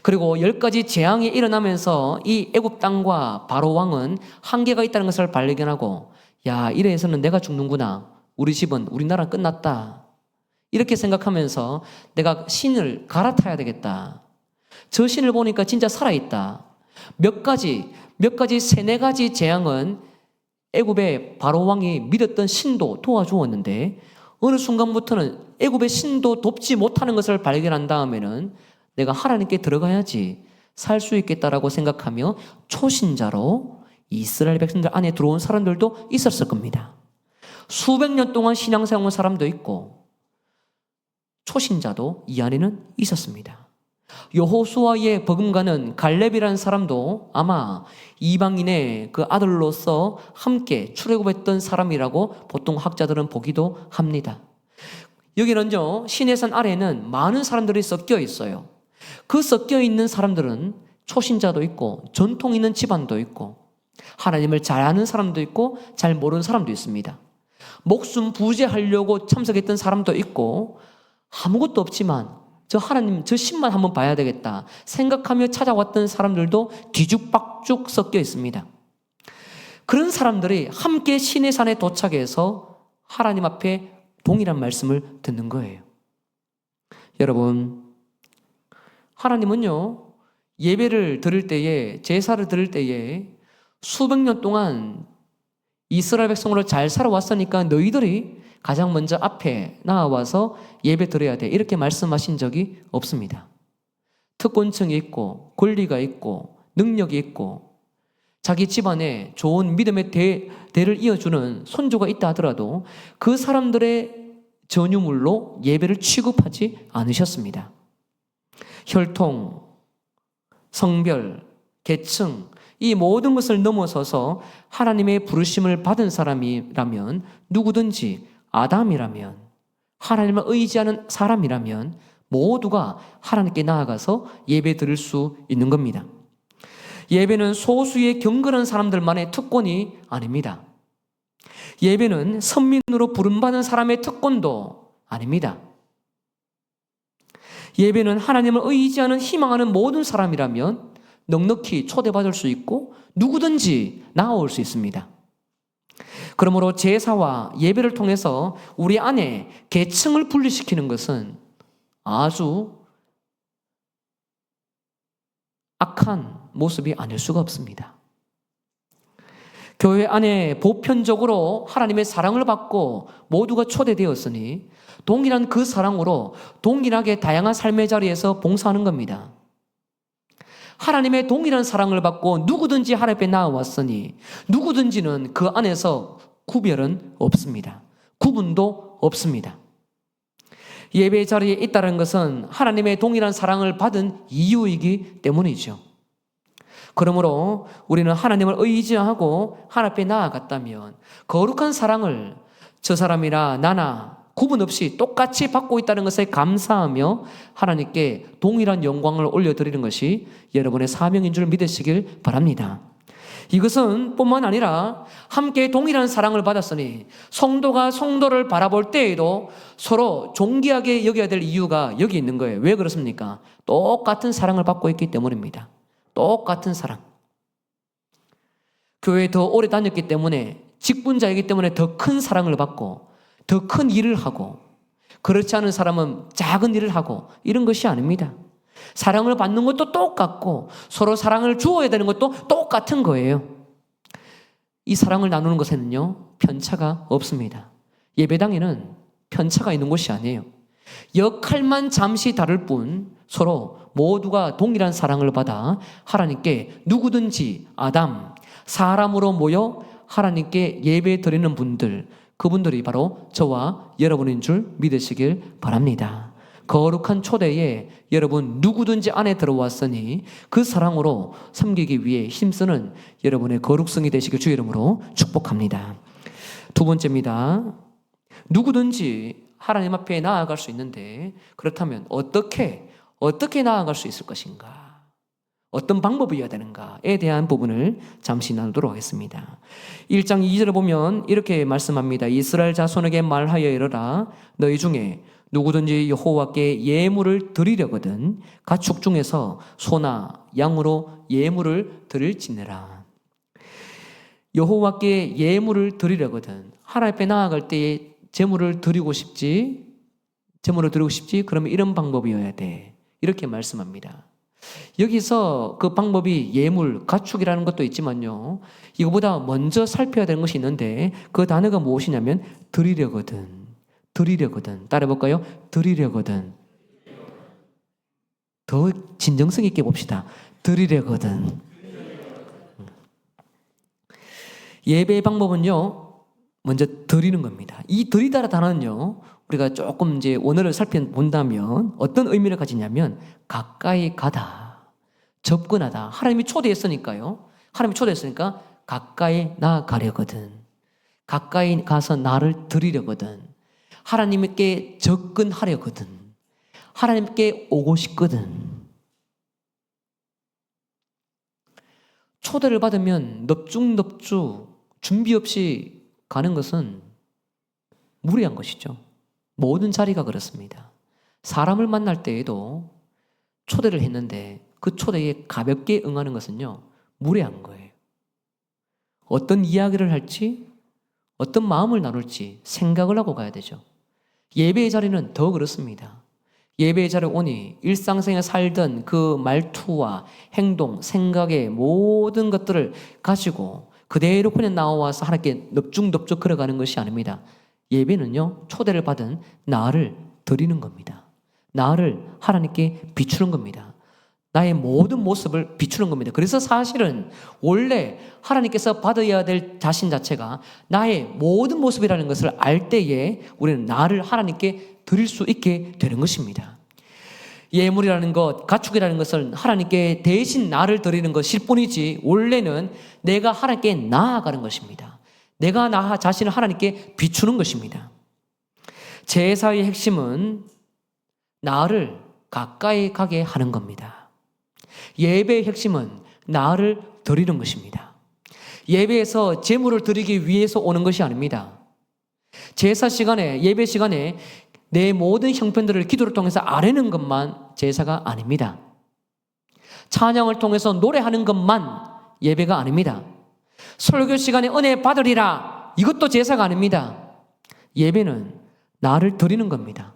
B: 그리고 10가지 재앙이 일어나면서 이 애굽 땅과 바로 왕은 한계가 있다는 것을 발견하고, 야, 이래서는 내가 죽는구나. 우리 집은, 우리나라 끝났다. 이렇게 생각하면서 내가 신을 갈아타야 되겠다. 저 신을 보니까 진짜 살아있다. 몇 가지 3-4가지 재앙은 애굽의 바로 왕이 믿었던 신도 도와주었는데 어느 순간부터는 애굽의 신도 돕지 못하는 것을 발견한 다음에는 내가 하나님께 들어가야지 살 수 있겠다라고 생각하며 초신자로 이스라엘 백성들 안에 들어온 사람들도 있었을 겁니다. 수백 년 동안 신앙생활 한 사람도 있고 초신자도 이 안에는 있었습니다. 여호수아의 버금가는 갈렙이라는 사람도 아마 이방인의 그 아들로서 함께 출애굽했던 사람이라고 보통 학자들은 보기도 합니다. 여기는요, 시내산 아래에는 많은 사람들이 섞여 있어요. 그 섞여 있는 사람들은 초신자도 있고 전통 있는 집안도 있고 하나님을 잘 아는 사람도 있고 잘 모르는 사람도 있습니다. 목숨 부지하려고 참석했던 사람도 있고 아무것도 없지만 저 하나님, 저 신만 한번 봐야 되겠다 생각하며 찾아왔던 사람들도 뒤죽박죽 섞여 있습니다. 그런 사람들이 함께 시내산에 도착해서 하나님 앞에 동일한 말씀을 듣는 거예요. 여러분, 하나님은요, 예배를 드릴 때에, 제사를 드릴 때에 수백 년 동안 이스라엘 백성으로 잘 살아왔으니까 너희들이 가장 먼저 앞에 나와서 예배 드려야 돼, 이렇게 말씀하신 적이 없습니다. 특권층이 있고 권리가 있고 능력이 있고 자기 집안에 좋은 믿음의 대를 이어주는 손주가 있다 하더라도 그 사람들의 전유물로 예배를 취급하지 않으셨습니다. 혈통, 성별, 계층 이 모든 것을 넘어서서 하나님의 부르심을 받은 사람이라면, 누구든지 아담이라면, 하나님을 의지하는 사람이라면 모두가 하나님께 나아가서 예배 드릴 수 있는 겁니다. 예배는 소수의 경건한 사람들만의 특권이 아닙니다. 예배는 선민으로 부름받은 사람의 특권도 아닙니다. 예배는 하나님을 의지하는 희망하는 모든 사람이라면 넉넉히 초대받을 수 있고 누구든지 나아올 수 있습니다. 그러므로 제사와 예배를 통해서 우리 안에 계층을 분리시키는 것은 아주 악한 모습이 아닐 수가 없습니다. 교회 안에 보편적으로 하나님의 사랑을 받고 모두가 초대되었으니 동일한 그 사랑으로 동일하게 다양한 삶의 자리에서 봉사하는 겁니다. 하나님의 동일한 사랑을 받고 누구든지 하나님 앞에 나아왔으니 누구든지는 그 안에서 구별은 없습니다. 구분도 없습니다. 예배 자리에 있다는 것은 하나님의 동일한 사랑을 받은 이유이기 때문이죠. 그러므로 우리는 하나님을 의지하고 하나님 앞에 나아갔다면 거룩한 사랑을 저 사람이나 나나 구분 없이 똑같이 받고 있다는 것에 감사하며 하나님께 동일한 영광을 올려드리는 것이 여러분의 사명인 줄 믿으시길 바랍니다. 이것은 뿐만 아니라 함께 동일한 사랑을 받았으니 성도가 성도를 바라볼 때에도 서로 존귀하게 여겨야 될 이유가 여기 있는 거예요. 왜 그렇습니까? 똑같은 사랑을 받고 있기 때문입니다. 똑같은 사랑. 교회에 더 오래 다녔기 때문에, 직분자이기 때문에 더 큰 사랑을 받고 더 큰 일을 하고, 그렇지 않은 사람은 작은 일을 하고, 이런 것이 아닙니다. 사랑을 받는 것도 똑같고 서로 사랑을 주어야 되는 것도 똑같은 거예요. 이 사랑을 나누는 것에는요, 편차가 없습니다. 예배당에는 편차가 있는 곳이 아니에요. 역할만 잠시 다를 뿐 서로 모두가 동일한 사랑을 받아 하나님께 누구든지 아담, 사람으로 모여 하나님께 예배 드리는 분들, 그분들이 바로 저와 여러분인 줄 믿으시길 바랍니다. 거룩한 초대에 여러분 누구든지 안에 들어왔으니 그 사랑으로 섬기기 위해 힘쓰는 여러분의 거룩성이 되시길 주 이름으로 축복합니다. 두 번째입니다. 누구든지 하나님 앞에 나아갈 수 있는데, 그렇다면 어떻게 나아갈 수 있을 것인가? 어떤 방법이어야 되는가에 대한 부분을 잠시 나누도록 하겠습니다. 1장 2절을 보면 이렇게 말씀합니다. 이스라엘 자손에게 말하여 이르라. 너희 중에 누구든지 여호와께 예물을 드리려거든 가축 중에서 소나 양으로 예물을 드릴지니라. 여호와께 예물을 드리려거든, 하나님 앞에 나아갈 때에 제물을 드리고 싶지, 그러면 이런 방법이어야 돼, 이렇게 말씀합니다. 여기서 그 방법이 예물, 가축이라는 것도 있지만요, 이거보다 먼저 살펴야 되는 것이 있는데 그 단어가 무엇이냐면 드리려거든. 따라해볼까요? 드리려거든. 더 진정성 있게 봅시다. 드리려거든. 예배의 방법은요, 먼저 드리는 겁니다. 이 드리다라는 단어는요, 우리가 조금 이제 원어를 살펴본다면 어떤 의미를 가지냐면 가까이 가다, 접근하다. 하나님이 초대했으니까요. 하나님이 초대했으니까 가까이 나아가려거든. 가까이 가서 나를 드리려거든. 하나님께 접근하려거든. 하나님께 오고 싶거든. 초대를 받으면 넙죽넙죽 준비 없이 가는 것은 무리한 것이죠. 모든 자리가 그렇습니다. 사람을 만날 때에도 초대를 했는데 그 초대에 가볍게 응하는 것은요, 무례한 거예요. 어떤 이야기를 할지, 어떤 마음을 나눌지 생각을 하고 가야 되죠. 예배의 자리는 더 그렇습니다. 예배의 자리에 오니 일상생활 살던 그 말투와 행동, 생각의 모든 것들을 가지고 그대로 그냥 나와서 하나님께 넙죽넙죽 걸어가는 것이 아닙니다. 예배는요, 초대를 받은 나를 드리는 겁니다. 나를 하나님께 비추는 겁니다. 나의 모든 모습을 비추는 겁니다. 그래서 사실은 원래 하나님께서 받아야 될 자신 자체가 나의 모든 모습이라는 것을 알 때에 우리는 나를 하나님께 드릴 수 있게 되는 것입니다. 예물이라는 것, 가축이라는 것을 하나님께 대신 나를 드리는 것일 뿐이지 원래는 내가 하나님께 나아가는 것입니다. 내가 나 자신을 하나님께 비추는 것입니다. 제사의 핵심은 나를 가까이 가게 하는 겁니다. 예배의 핵심은 나를 드리는 것입니다. 예배에서 제물을 드리기 위해서 오는 것이 아닙니다. 제사 시간에, 예배 시간에 내 모든 형편들을 기도를 통해서 아뢰는 것만 제사가 아닙니다. 찬양을 통해서 노래하는 것만 예배가 아닙니다. 설교 시간에 은혜 받으리라, 이것도 제사가 아닙니다. 예배는 나를 드리는 겁니다.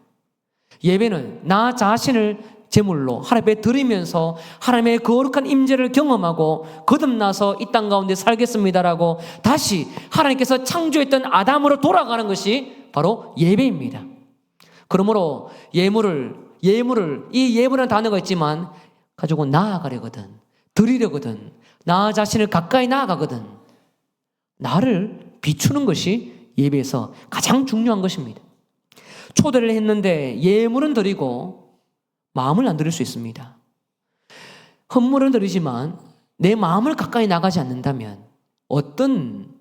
B: 예배는 나 자신을 제물로 하나님께 드리면서 하나님의 거룩한 임재를 경험하고 거듭나서 이 땅 가운데 살겠습니다라고 다시 하나님께서 창조했던 아담으로 돌아가는 것이 바로 예배입니다. 그러므로 예물을 이 예물이라는 단어가 있지만 가지고 나아가려거든, 드리려거든, 나 자신을 가까이 나아가거든, 나를 비추는 것이 예배에서 가장 중요한 것입니다. 초대를 했는데 예물은 드리고 마음을 안 드릴 수 있습니다. 헌물은 드리지만 내 마음을 가까이 나가지 않는다면 어떤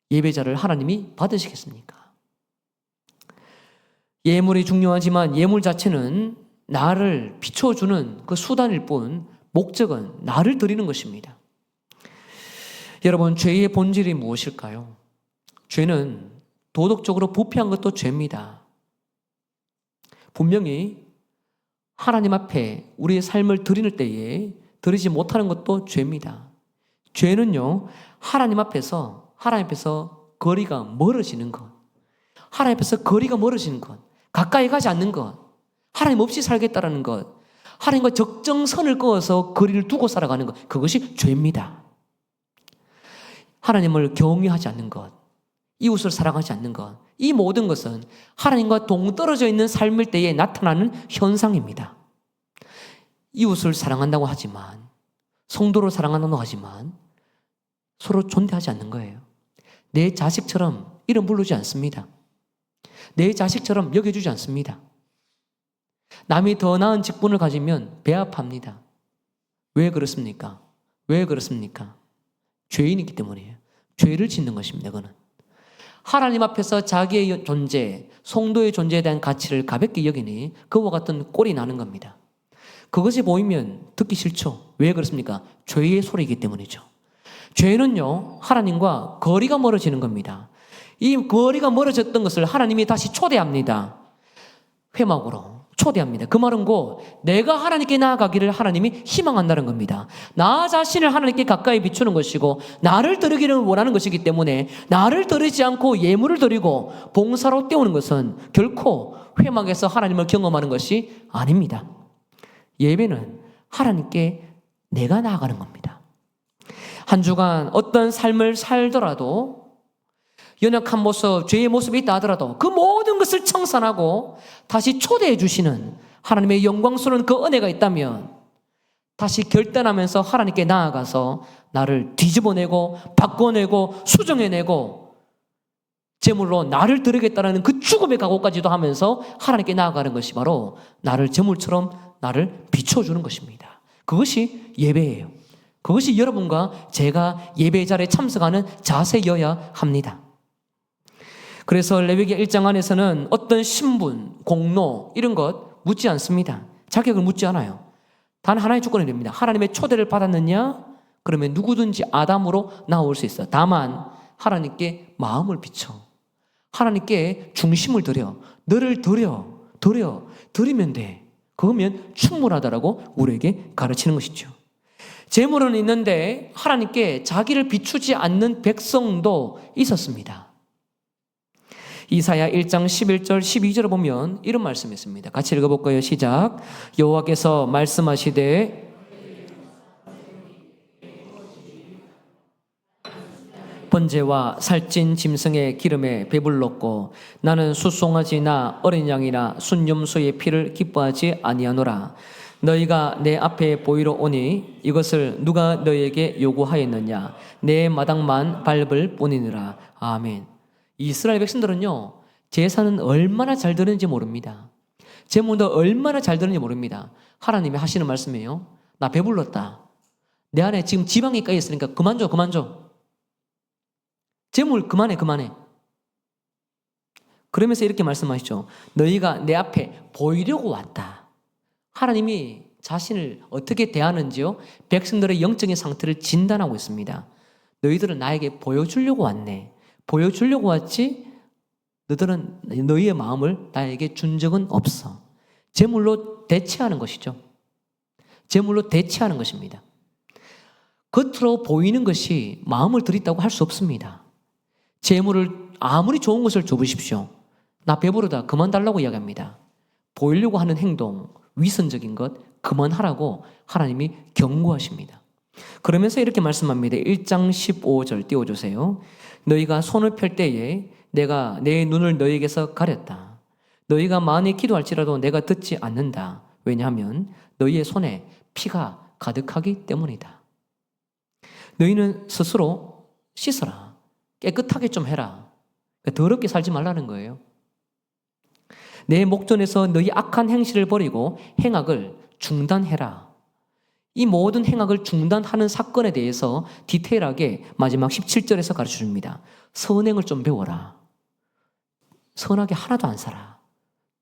B: 예배자를 하나님이 받으시겠습니까? 예물이 중요하지만 예물 자체는 나를 비춰주는 그 수단일 뿐 목적은 나를 드리는 것입니다. 여러분, 죄의 본질이 무엇일까요? 죄는 도덕적으로 부패한 것도 죄입니다. 분명히 하나님 앞에 우리의 삶을 드리는 때에 드리지 못하는 것도 죄입니다. 죄는요, 하나님 앞에서 거리가 멀어지는 것, 하나님 앞에서 거리가 멀어지는 것, 가까이 가지 않는 것, 하나님 없이 살겠다라는 것, 하나님과 적정선을 그어서 거리를 두고 살아가는 것, 그것이 죄입니다. 하나님을 경외하지 않는 것, 이웃을 사랑하지 않는 것, 이 모든 것은 하나님과 동떨어져 있는 삶일 때에 나타나는 현상입니다. 이웃을 사랑한다고 하지만, 성도를 사랑한다고 하지만 서로 존대하지 않는 거예요. 내 자식처럼 이름 부르지 않습니다. 내 자식처럼 여겨주지 않습니다. 남이 더 나은 직분을 가지면 배합합니다. 왜 그렇습니까? 왜 그렇습니까? 죄인이기 때문이에요. 죄를 짓는 것입니다. 그거는 하나님 앞에서 자기의 존재, 성도의 존재에 대한 가치를 가볍게 여기니 그와 같은 꼴이 나는 겁니다. 그것이 보이면 듣기 싫죠. 왜 그렇습니까? 죄의 소리이기 때문이죠. 죄는요, 하나님과 거리가 멀어지는 겁니다. 이 거리가 멀어졌던 것을 하나님이 다시 초대합니다. 회막으로 초대합니다. 그 말은 곧 내가 하나님께 나아가기를 하나님이 희망한다는 겁니다. 나 자신을 하나님께 가까이 비추는 것이고 나를 드리기를 원하는 것이기 때문에 나를 드리지 않고 예물을 드리고 봉사로 때우는 것은 결코 회막에서 하나님을 경험하는 것이 아닙니다. 예배는 하나님께 내가 나아가는 겁니다. 한 주간 어떤 삶을 살더라도 연약한 모습, 죄의 모습이 있다 하더라도 그 모든 것을 청산하고 다시 초대해 주시는 하나님의 영광스러운 그 은혜가 있다면 다시 결단하면서 하나님께 나아가서 나를 뒤집어내고 바꿔내고 수정해내고 제물로 나를 드리겠다는 그 죽음의 각오까지도 하면서 하나님께 나아가는 것이 바로 나를 제물처럼 나를 비춰주는 것입니다. 그것이 예배예요. 그것이 여러분과 제가 예배 자리에 참석하는 자세여야 합니다. 그래서 레위기 1장 안에서는 어떤 신분, 공로 이런 것 묻지 않습니다. 자격을 묻지 않아요. 단 하나의 조건이 됩니다. 하나님의 초대를 받았느냐? 그러면 누구든지 아담으로 나올 수 있어. 다만 하나님께 마음을 비춰, 하나님께 중심을 들여, 너를 드리면 돼. 그러면 충분하다라고 우리에게 가르치는 것이죠. 제물은 있는데 하나님께 자기를 비추지 않는 백성도 있었습니다. 이사야 1장 11절 12절을 보면 이런 말씀이 있습니다. 같이 읽어볼까요? 시작. 여호와께서 말씀하시되 번제와 살찐 짐승의 기름에 배불렀고 나는 숫송아지나 어린 양이나 순염소의 피를 기뻐하지 아니하노라. 너희가 내 앞에 보이러 오니 이것을 누가 너희에게 요구하였느냐? 내 마당만 밟을 뿐이니라. 아멘. 이스라엘 백성들은요, 제사는 얼마나 잘 드는지 모릅니다. 제물도 얼마나 잘 들었는지 모릅니다. 하나님이 하시는 말씀이에요. 나 배불렀다. 내 안에 지금 지방이 까였으니까 그만 줘, 그만 줘. 제물 그만해, 그만해. 그러면서 이렇게 말씀하시죠. 너희가 내 앞에 보이려고 왔다. 하나님이 자신을 어떻게 대하는지요? 백성들의 영적인 상태를 진단하고 있습니다. 너희들은 나에게 보여주려고 왔네. 보여주려고 왔지 너희들은 너희의 마음을 나에게 준 적은 없어. 제물로 대체하는 것이죠. 제물로 대체하는 것입니다. 겉으로 보이는 것이 마음을 드렸다고 할 수 없습니다. 제물을 아무리 좋은 것을 줘보십시오. 나 배부르다 그만 달라고 이야기합니다. 보이려고 하는 행동, 위선적인 것 그만하라고 하나님이 경고하십니다. 그러면서 이렇게 말씀합니다. 1장 15절 띄워주세요. 너희가 손을 펼 때에 내가 내 눈을 너희에게서 가렸다. 너희가 많이 기도할지라도 내가 듣지 않는다. 왜냐하면 너희의 손에 피가 가득하기 때문이다. 너희는 스스로 씻어라. 깨끗하게 좀 해라. 더럽게 살지 말라는 거예요. 내 목전에서 너희 악한 행실을 버리고 행악을 중단해라. 이 모든 행악을 중단하는 사건에 대해서 디테일하게 마지막 17절에서 가르쳐 줍니다. 선행을 좀 배워라. 선하게 하나도 안 살아.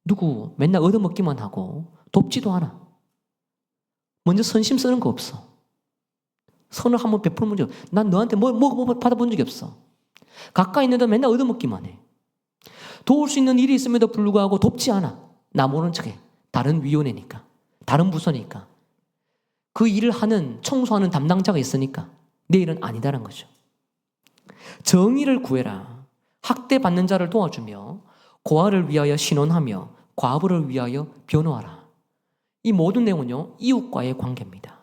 B: 누구 맨날 얻어먹기만 하고 돕지도 않아. 먼저 선심 쓰는 거 없어. 선을 한번 베풀면 적이 없어. 난 너한테 뭐 받아본 적이 없어. 가까이 있는데 맨날 얻어먹기만 해. 도울 수 있는 일이 있음에도 불구하고 돕지 않아. 나 모르는 척해. 다른 위원회니까. 다른 부서니까. 그 일을 하는 청소하는 담당자가 있으니까 내 일은 아니다라는 거죠. 정의를 구해라. 학대받는 자를 도와주며 고아를 위하여 신원하며 과부를 위하여 변호하라. 이 모든 내용은요. 이웃과의 관계입니다.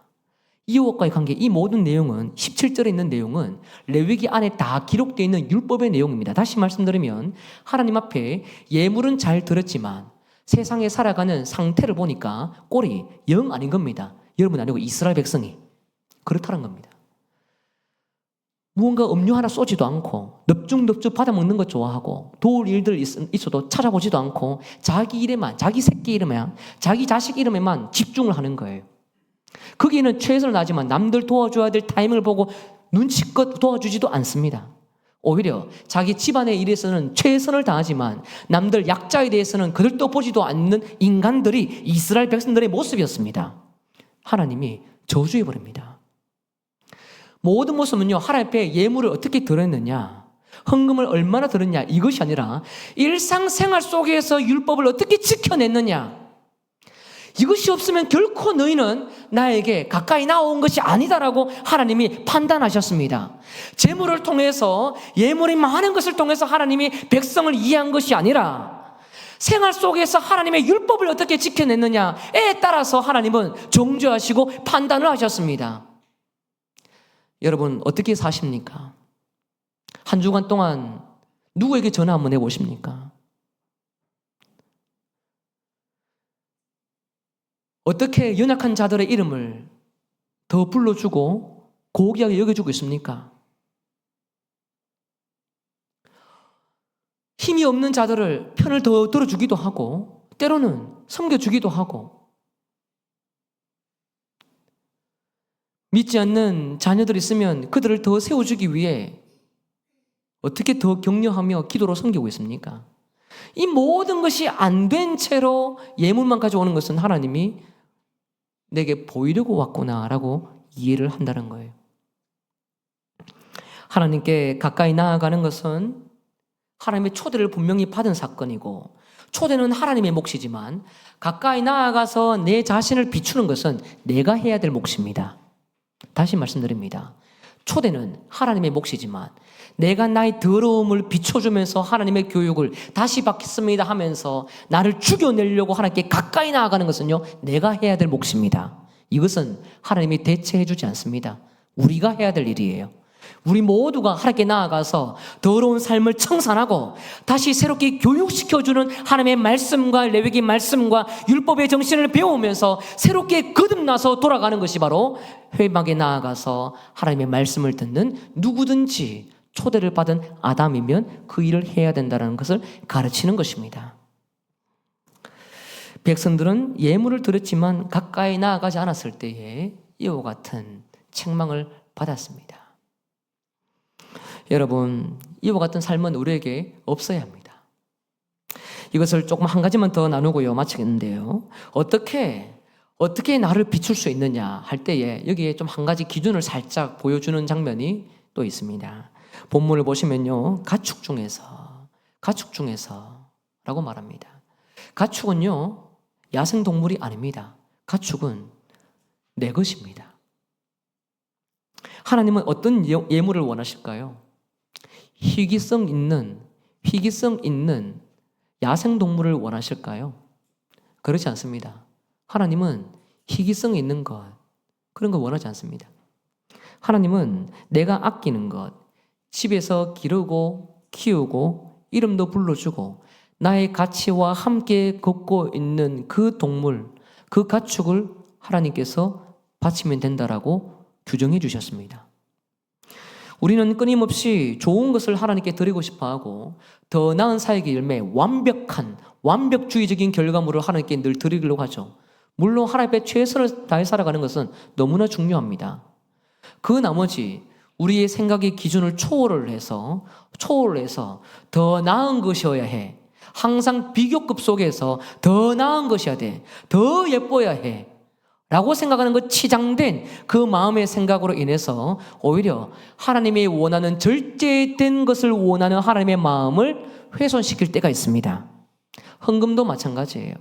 B: 이웃과의 관계, 이 모든 내용은 17절에 있는 내용은 레위기 안에 다 기록되어 있는 율법의 내용입니다. 다시 말씀드리면 하나님 앞에 예물은 잘 들었지만 세상에 살아가는 상태를 보니까 꼴이 영 아닌 겁니다. 여러분 아니고 이스라엘 백성이 그렇다는 겁니다. 무언가 음료 하나 쏘지도 않고 넙죽넙죽 받아먹는 것 좋아하고 도울 일들 있어도 찾아보지도 않고 자기 일에만, 자기 새끼 이름에만, 자기 자식 이름에만 집중을 하는 거예요. 거기에는 최선을 다하지만 남들 도와줘야 될 타이밍을 보고 눈치껏 도와주지도 않습니다. 오히려 자기 집안의 일에서는 최선을 다하지만 남들 약자에 대해서는 그들도 보지도 않는 인간들이 이스라엘 백성들의 모습이었습니다. 하나님이 저주해버립니다. 모든 모습은요, 하나님 앞에 예물을 어떻게 드렸느냐, 헌금을 얼마나 드렸냐, 이것이 아니라 일상생활 속에서 율법을 어떻게 지켜냈느냐, 이것이 없으면 결코 너희는 나에게 가까이 나온 것이 아니다라고 하나님이 판단하셨습니다. 재물을 통해서, 예물이 많은 것을 통해서 하나님이 백성을 이해한 것이 아니라 생활 속에서 하나님의 율법을 어떻게 지켜냈느냐에 따라서 하나님은 정죄하시고 판단을 하셨습니다. 여러분 어떻게 사십니까? 한 주간 동안 누구에게 전화 한번 해보십니까? 어떻게 연약한 자들의 이름을 더 불러주고 고귀하게 여겨주고 있습니까? 힘이 없는 자들을 편을 더 들어주기도 하고 때로는 섬겨주기도 하고 믿지 않는 자녀들이 있으면 그들을 더 세워주기 위해 어떻게 더 격려하며 기도로 섬기고 있습니까? 이 모든 것이 안 된 채로 예물만 가져오는 것은 하나님이 내게 보이려고 왔구나라고 이해를 한다는 거예요. 하나님께 가까이 나아가는 것은 하나님의 초대를 분명히 받은 사건이고 초대는 하나님의 몫이지만 가까이 나아가서 내 자신을 비추는 것은 내가 해야 될 몫입니다. 다시 말씀드립니다. 초대는 하나님의 몫이지만 내가 나의 더러움을 비춰주면서 하나님의 교육을 다시 받겠습니다 하면서 나를 죽여내려고 하나님께 가까이 나아가는 것은요, 내가 해야 될 몫입니다. 이것은 하나님이 대체해주지 않습니다. 우리가 해야 될 일이에요. 우리 모두가 하나님께 나아가서 더러운 삶을 청산하고 다시 새롭게 교육시켜주는 하나님의 말씀과 레위기 말씀과 율법의 정신을 배우면서 새롭게 거듭나서 돌아가는 것이 바로 회막에 나아가서 하나님의 말씀을 듣는 누구든지 초대를 받은 아담이면 그 일을 해야 된다는 것을 가르치는 것입니다. 백성들은 예물을 드렸지만 가까이 나아가지 않았을 때에 이와 같은 책망을 받았습니다. 여러분, 이와 같은 삶은 우리에게 없어야 합니다. 이것을 조금 한 가지만 더 나누고요, 마치겠는데요. 어떻게 나를 비출 수 있느냐 할 때에 여기에 좀 한 가지 기준을 살짝 보여주는 장면이 또 있습니다. 본문을 보시면요, 가축 중에서라고 말합니다. 가축은요, 야생 동물이 아닙니다. 가축은 내 것입니다. 하나님은 어떤 예물을 원하실까요? 희귀성 있는 야생 동물을 원하실까요? 그렇지 않습니다. 하나님은 희귀성 있는 것, 그런 거 원하지 않습니다. 하나님은 내가 아끼는 것, 집에서 기르고 키우고 이름도 불러주고 나의 가치와 함께 걷고 있는 그 동물, 그 가축을 하나님께서 바치면 된다라고 규정해 주셨습니다. 우리는 끊임없이 좋은 것을 하나님께 드리고 싶어하고 더 나은 사역의 열매, 완벽주의적인 결과물을 하나님께 늘 드리려고 하죠. 물론 하나님 앞에 최선을 다해 살아가는 것은 너무나 중요합니다. 그 나머지 우리의 생각의 기준을 초월을 해서 더 나은 것이어야 해. 항상 비교급 속에서 더 나은 것이어야 돼. 더 예뻐야 해. 라고 생각하는 그 치장된 그 마음의 생각으로 인해서 오히려 하나님이 원하는 절제된 것을 원하는 하나님의 마음을 훼손시킬 때가 있습니다. 헌금도 마찬가지예요.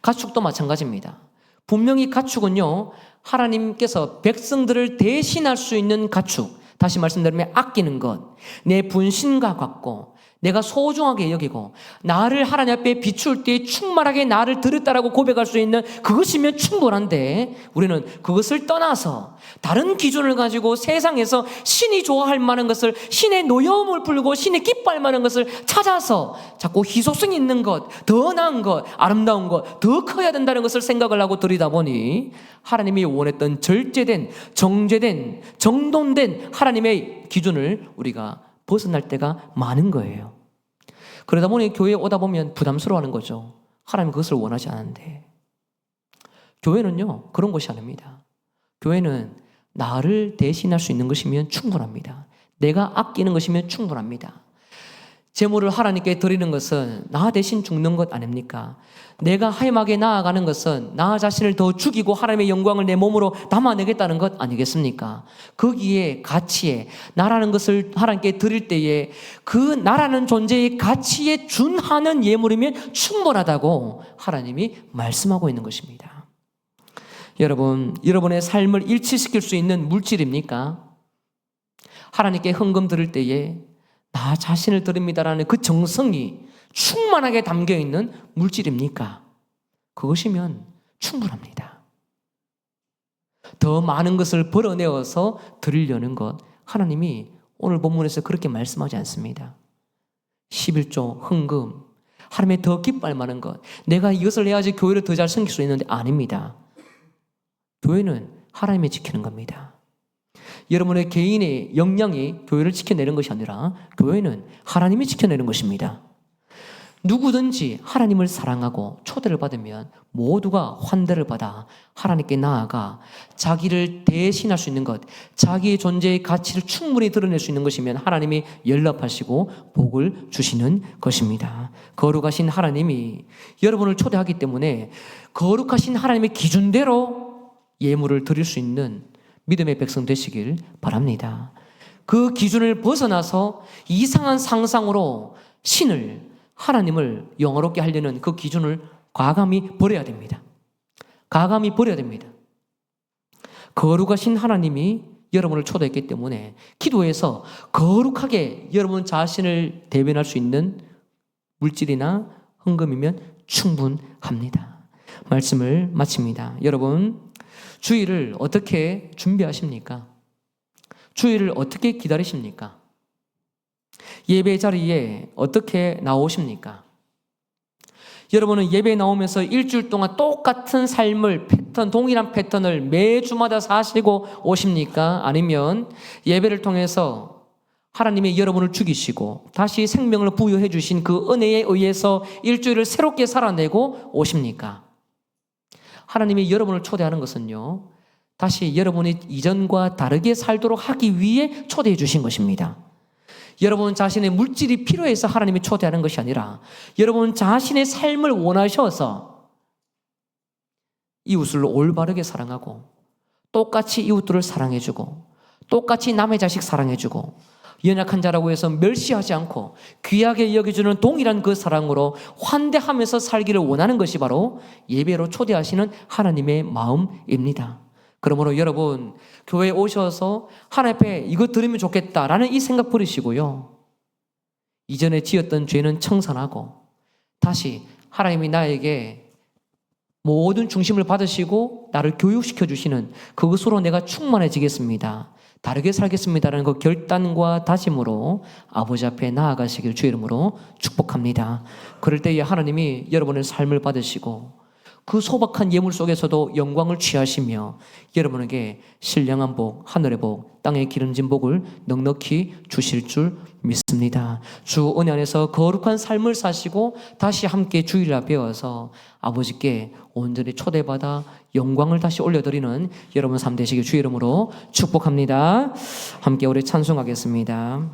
B: 가축도 마찬가지입니다. 분명히 가축은요, 하나님께서 백성들을 대신할 수 있는 가축, 다시 말씀드리면 아끼는 것, 내 분신과 같고 내가 소중하게 여기고 나를 하나님 앞에 비출 때 충만하게 나를 드렸다라고 고백할 수 있는 그것이면 충분한데, 우리는 그것을 떠나서 다른 기준을 가지고 세상에서 신이 좋아할 만한 것을, 신의 노여움을 풀고 신이 기뻐할 만한 것을 찾아서 자꾸 희소성 있는 것, 더 나은 것, 아름다운 것, 더 커야 된다는 것을 생각을 하고 드리다 보니 하나님이 원했던 절제된, 정제된, 정돈된 하나님의 기준을 우리가 벗어날 때가 많은 거예요. 그러다 보니 교회에 오다 보면 부담스러워하는 거죠. 하나님 그것을 원하지 않는데. 교회는요, 그런 것이 아닙니다. 교회는 나를 대신할 수 있는 것이면 충분합니다. 내가 아끼는 것이면 충분합니다. 제물을 하나님께 드리는 것은 나 대신 죽는 것 아닙니까? 내가 하임하게 나아가는 것은 나 자신을 더 죽이고 하나님의 영광을 내 몸으로 담아내겠다는 것 아니겠습니까? 거기에 가치에 나라는 것을 하나님께 드릴 때에 그 나라는 존재의 가치에 준하는 예물이면 충분하다고 하나님이 말씀하고 있는 것입니다. 여러분, 여러분의 삶을 일치시킬 수 있는 물질입니까? 하나님께 헌금 드릴 때에 나 자신을 드립니다라는 그 정성이 충만하게 담겨있는 물질입니까? 그것이면 충분합니다. 더 많은 것을 벌어내어서 드리려는 것, 하나님이 오늘 본문에서 그렇게 말씀하지 않습니다. 11조, 헌금, 하나님의 더 기뻐할 만한 것, 내가 이것을 해야지 교회를 더 잘 섬길 수 있는데 아닙니다. 교회는 하나님이 지키는 겁니다. 여러분의 개인의 역량이 교회를 지켜내는 것이 아니라 교회는 하나님이 지켜내는 것입니다. 누구든지 하나님을 사랑하고 초대를 받으면 모두가 환대를 받아 하나님께 나아가 자기를 대신할 수 있는 것, 자기의 존재의 가치를 충분히 드러낼 수 있는 것이면 하나님이 연락하시고 복을 주시는 것입니다. 거룩하신 하나님이 여러분을 초대하기 때문에 거룩하신 하나님의 기준대로 예물을 드릴 수 있는 믿음의 백성 되시길 바랍니다. 그 기준을 벗어나서 이상한 상상으로 하나님을 영화롭게 하려는 그 기준을 과감히 버려야 됩니다. 과감히 버려야 됩니다. 거룩하신 하나님이 여러분을 초대했기 때문에 기도해서 거룩하게 여러분 자신을 대변할 수 있는 물질이나 헌금이면 충분합니다. 말씀을 마칩니다. 여러분, 주일을 어떻게 준비하십니까? 주일을 어떻게 기다리십니까? 예배 자리에 어떻게 나오십니까? 여러분은 예배에 나오면서 일주일 동안 똑같은 삶을 동일한 패턴을 매주마다 사시고 오십니까? 아니면 예배를 통해서 하나님이 여러분을 죽이시고 다시 생명을 부여해 주신 그 은혜에 의해서 일주일을 새롭게 살아내고 오십니까? 하나님이 여러분을 초대하는 것은요, 다시 여러분이 이전과 다르게 살도록 하기 위해 초대해 주신 것입니다. 여러분 자신의 물질이 필요해서 하나님이 초대하는 것이 아니라 여러분 자신의 삶을 원하셔서 이웃을 올바르게 사랑하고 똑같이 이웃들을 사랑해주고 똑같이 남의 자식 사랑해주고 연약한 자라고 해서 멸시하지 않고 귀하게 여겨주는 동일한 그 사랑으로 환대하면서 살기를 원하는 것이 바로 예배로 초대하시는 하나님의 마음입니다. 그러므로 여러분 교회에 오셔서 하나님 앞에 이거 들으면 좋겠다라는 이 생각 버리시고요, 이전에 지었던 죄는 청산하고 다시 하나님이 나에게 모든 중심을 받으시고 나를 교육시켜 주시는 그것으로 내가 충만해지겠습니다, 다르게 살겠습니다라는 그 결단과 다짐으로 아버지 앞에 나아가시길 주의 이름으로 축복합니다. 그럴 때에 하나님이 여러분의 삶을 받으시고 그 소박한 예물 속에서도 영광을 취하시며 여러분에게 신령한 복, 하늘의 복, 땅에 기름진 복을 넉넉히 주실 줄 믿습니다. 주 은혜 안에서 거룩한 삶을 사시고 다시 함께 주일날 배워서 아버지께 온전히 초대받아 영광을 다시 올려드리는 여러분 삶 되시길 주의 이름으로 축복합니다. 함께 우리 찬송하겠습니다.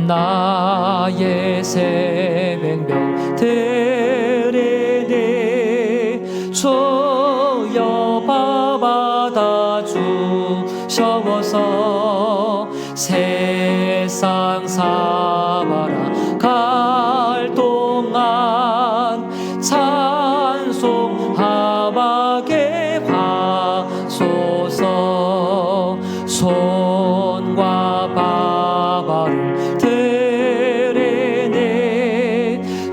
B: 나의 새벽명 드리니 주여 받아 주셔서 세상 사바라 갈 동안 찬송하게 하소서. 손과 바바를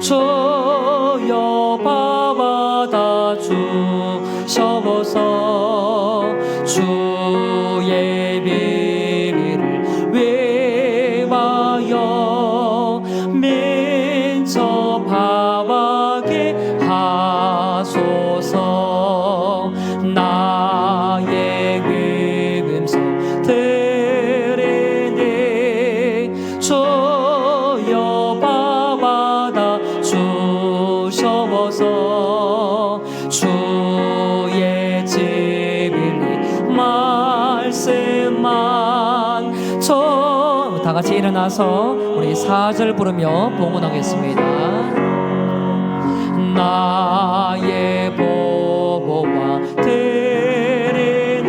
B: 주여 받아 주셔서 주의 비밀을 외마여 민첩하게 하소서. 나의 음성 들으니 주여 받아 주셔서 주의 진리 말씀만 다 같이 일어나서 우리 4절 부르며 봉헌하겠습니다. 나의 보보와 들으니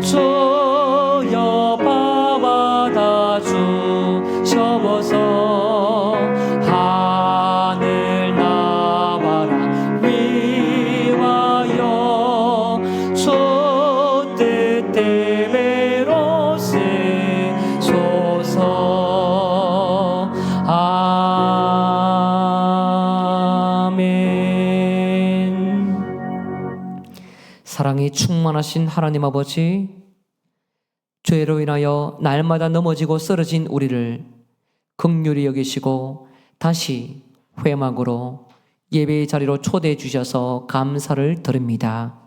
B: 주여 받아 주셔서 하늘 나와라 위하여 주 뜻대로 쓰소서. 아멘. 사랑이 충만하신 하나님 아버지, 죄로 인하여 날마다 넘어지고 쓰러진 우리를 긍휼히 여기시고 다시 회막으로 예배의 자리로 초대해 주셔서 감사를 드립니다.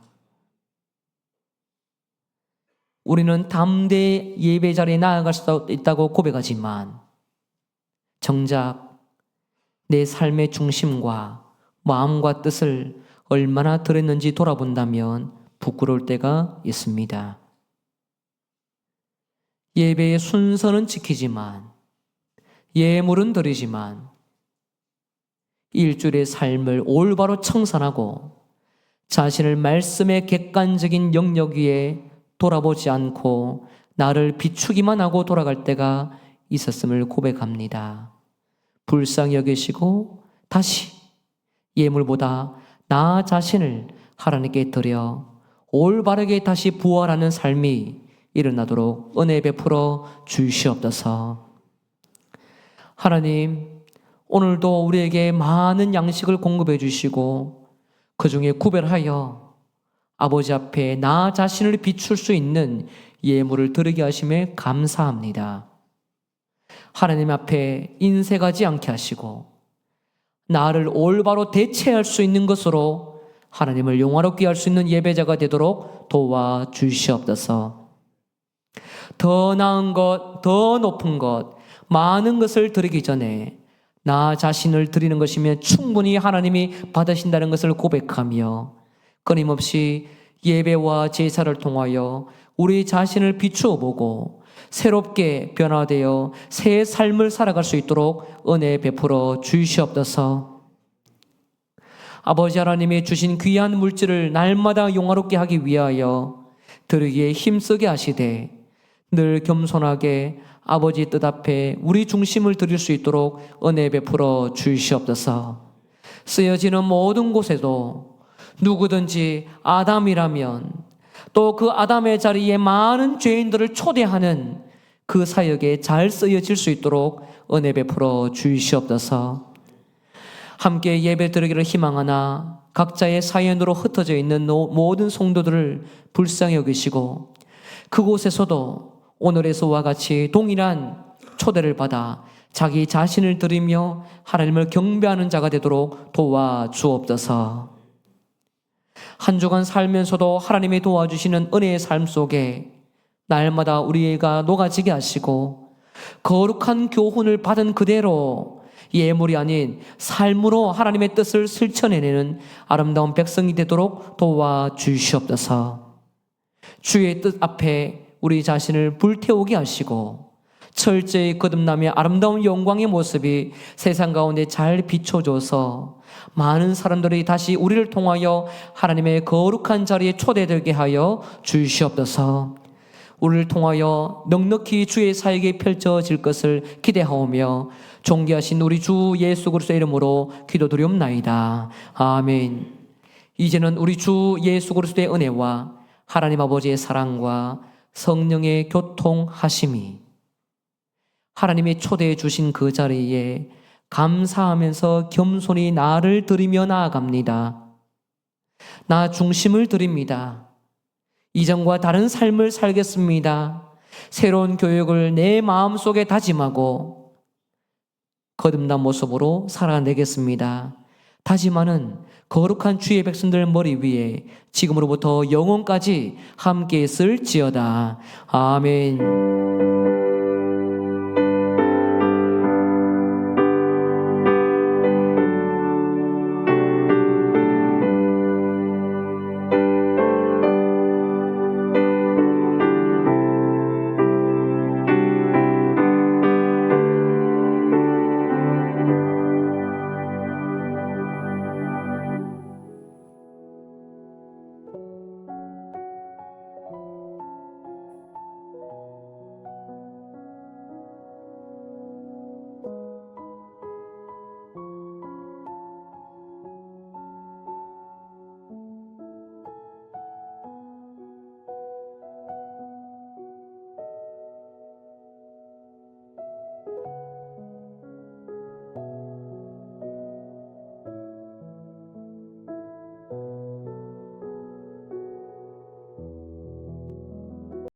B: 우리는 담대히 예배 자리에 나아갈 수 있다고 고백하지만 정작 내 삶의 중심과 마음과 뜻을 얼마나 들였는지 돌아본다면 부끄러울 때가 있습니다. 예배의 순서는 지키지만 예물은 드리지만 일주일의 삶을 올바로 청산하고 자신을 말씀의 객관적인 영역 위에 돌아보지 않고 나를 비추기만 하고 돌아갈 때가 있었음을 고백합니다. 불쌍히 여기시고 다시 예물보다 나 자신을 하나님께 드려 올바르게 다시 부활하는 삶이 일어나도록 은혜 베풀어 주시옵소서. 하나님, 오늘도 우리에게 많은 양식을 공급해 주시고 그 중에 구별하여 아버지 앞에 나 자신을 비출 수 있는 예물을 드리게 하심에 감사합니다. 하나님 앞에 인색하지 않게 하시고 나를 올바로 대체할 수 있는 것으로 하나님을 영화롭게 할 수 있는 예배자가 되도록 도와주시옵소서. 더 나은 것, 더 높은 것, 많은 것을 드리기 전에 나 자신을 드리는 것이면 충분히 하나님이 받으신다는 것을 고백하며 끊임없이 예배와 제사를 통하여 우리 자신을 비추어 보고 새롭게 변화되어 새 삶을 살아갈 수 있도록 은혜 베풀어 주시옵소서. 아버지 하나님이 주신 귀한 물질을 날마다 영화롭게 하기 위하여 드리기에 힘쓰게 하시되 늘 겸손하게 아버지 뜻 앞에 우리 중심을 드릴 수 있도록 은혜 베풀어 주시옵소서. 쓰여지는 모든 곳에도 누구든지 아담이라면 또 그 아담의 자리에 많은 죄인들을 초대하는 그 사역에 잘 쓰여질 수 있도록 은혜 베풀어 주시옵소서. 함께 예배 드리기를 희망하나 각자의 사연으로 흩어져 있는 모든 성도들을 불쌍히 여기시고 그곳에서도 오늘에서와 같이 동일한 초대를 받아 자기 자신을 드리며 하나님을 경배하는 자가 되도록 도와주옵소서. 한 주간 살면서도 하나님이 도와주시는 은혜의 삶 속에 날마다 우리가 녹아지게 하시고 거룩한 교훈을 받은 그대로 예물이 아닌 삶으로 하나님의 뜻을 실천해내는 아름다운 백성이 되도록 도와주시옵소서. 주의 뜻 앞에 우리 자신을 불태우게 하시고 철저히 거듭나며 아름다운 영광의 모습이 세상 가운데 잘 비춰져서 많은 사람들이 다시 우리를 통하여 하나님의 거룩한 자리에 초대되게 하여 주시옵소서. 우리를 통하여 넉넉히 주의 사역이 펼쳐질 것을 기대하오며 존귀하신 우리 주 예수 그리스도의 이름으로 기도드리옵나이다. 아멘. 이제는 우리 주 예수 그리스도의 은혜와 하나님 아버지의 사랑과 성령의 교통하심이 하나님이 초대해 주신 그 자리에 감사하면서 겸손히 나를 드리며 나아갑니다. 나 중심을 드립니다. 이전과 다른 삶을 살겠습니다. 새로운 교육을 내 마음속에 다짐하고 거듭난 모습으로 살아내겠습니다. 다짐하는 거룩한 주의 백성들 머리 위에 지금으로부터 영원까지 함께 있을지어다. 아멘.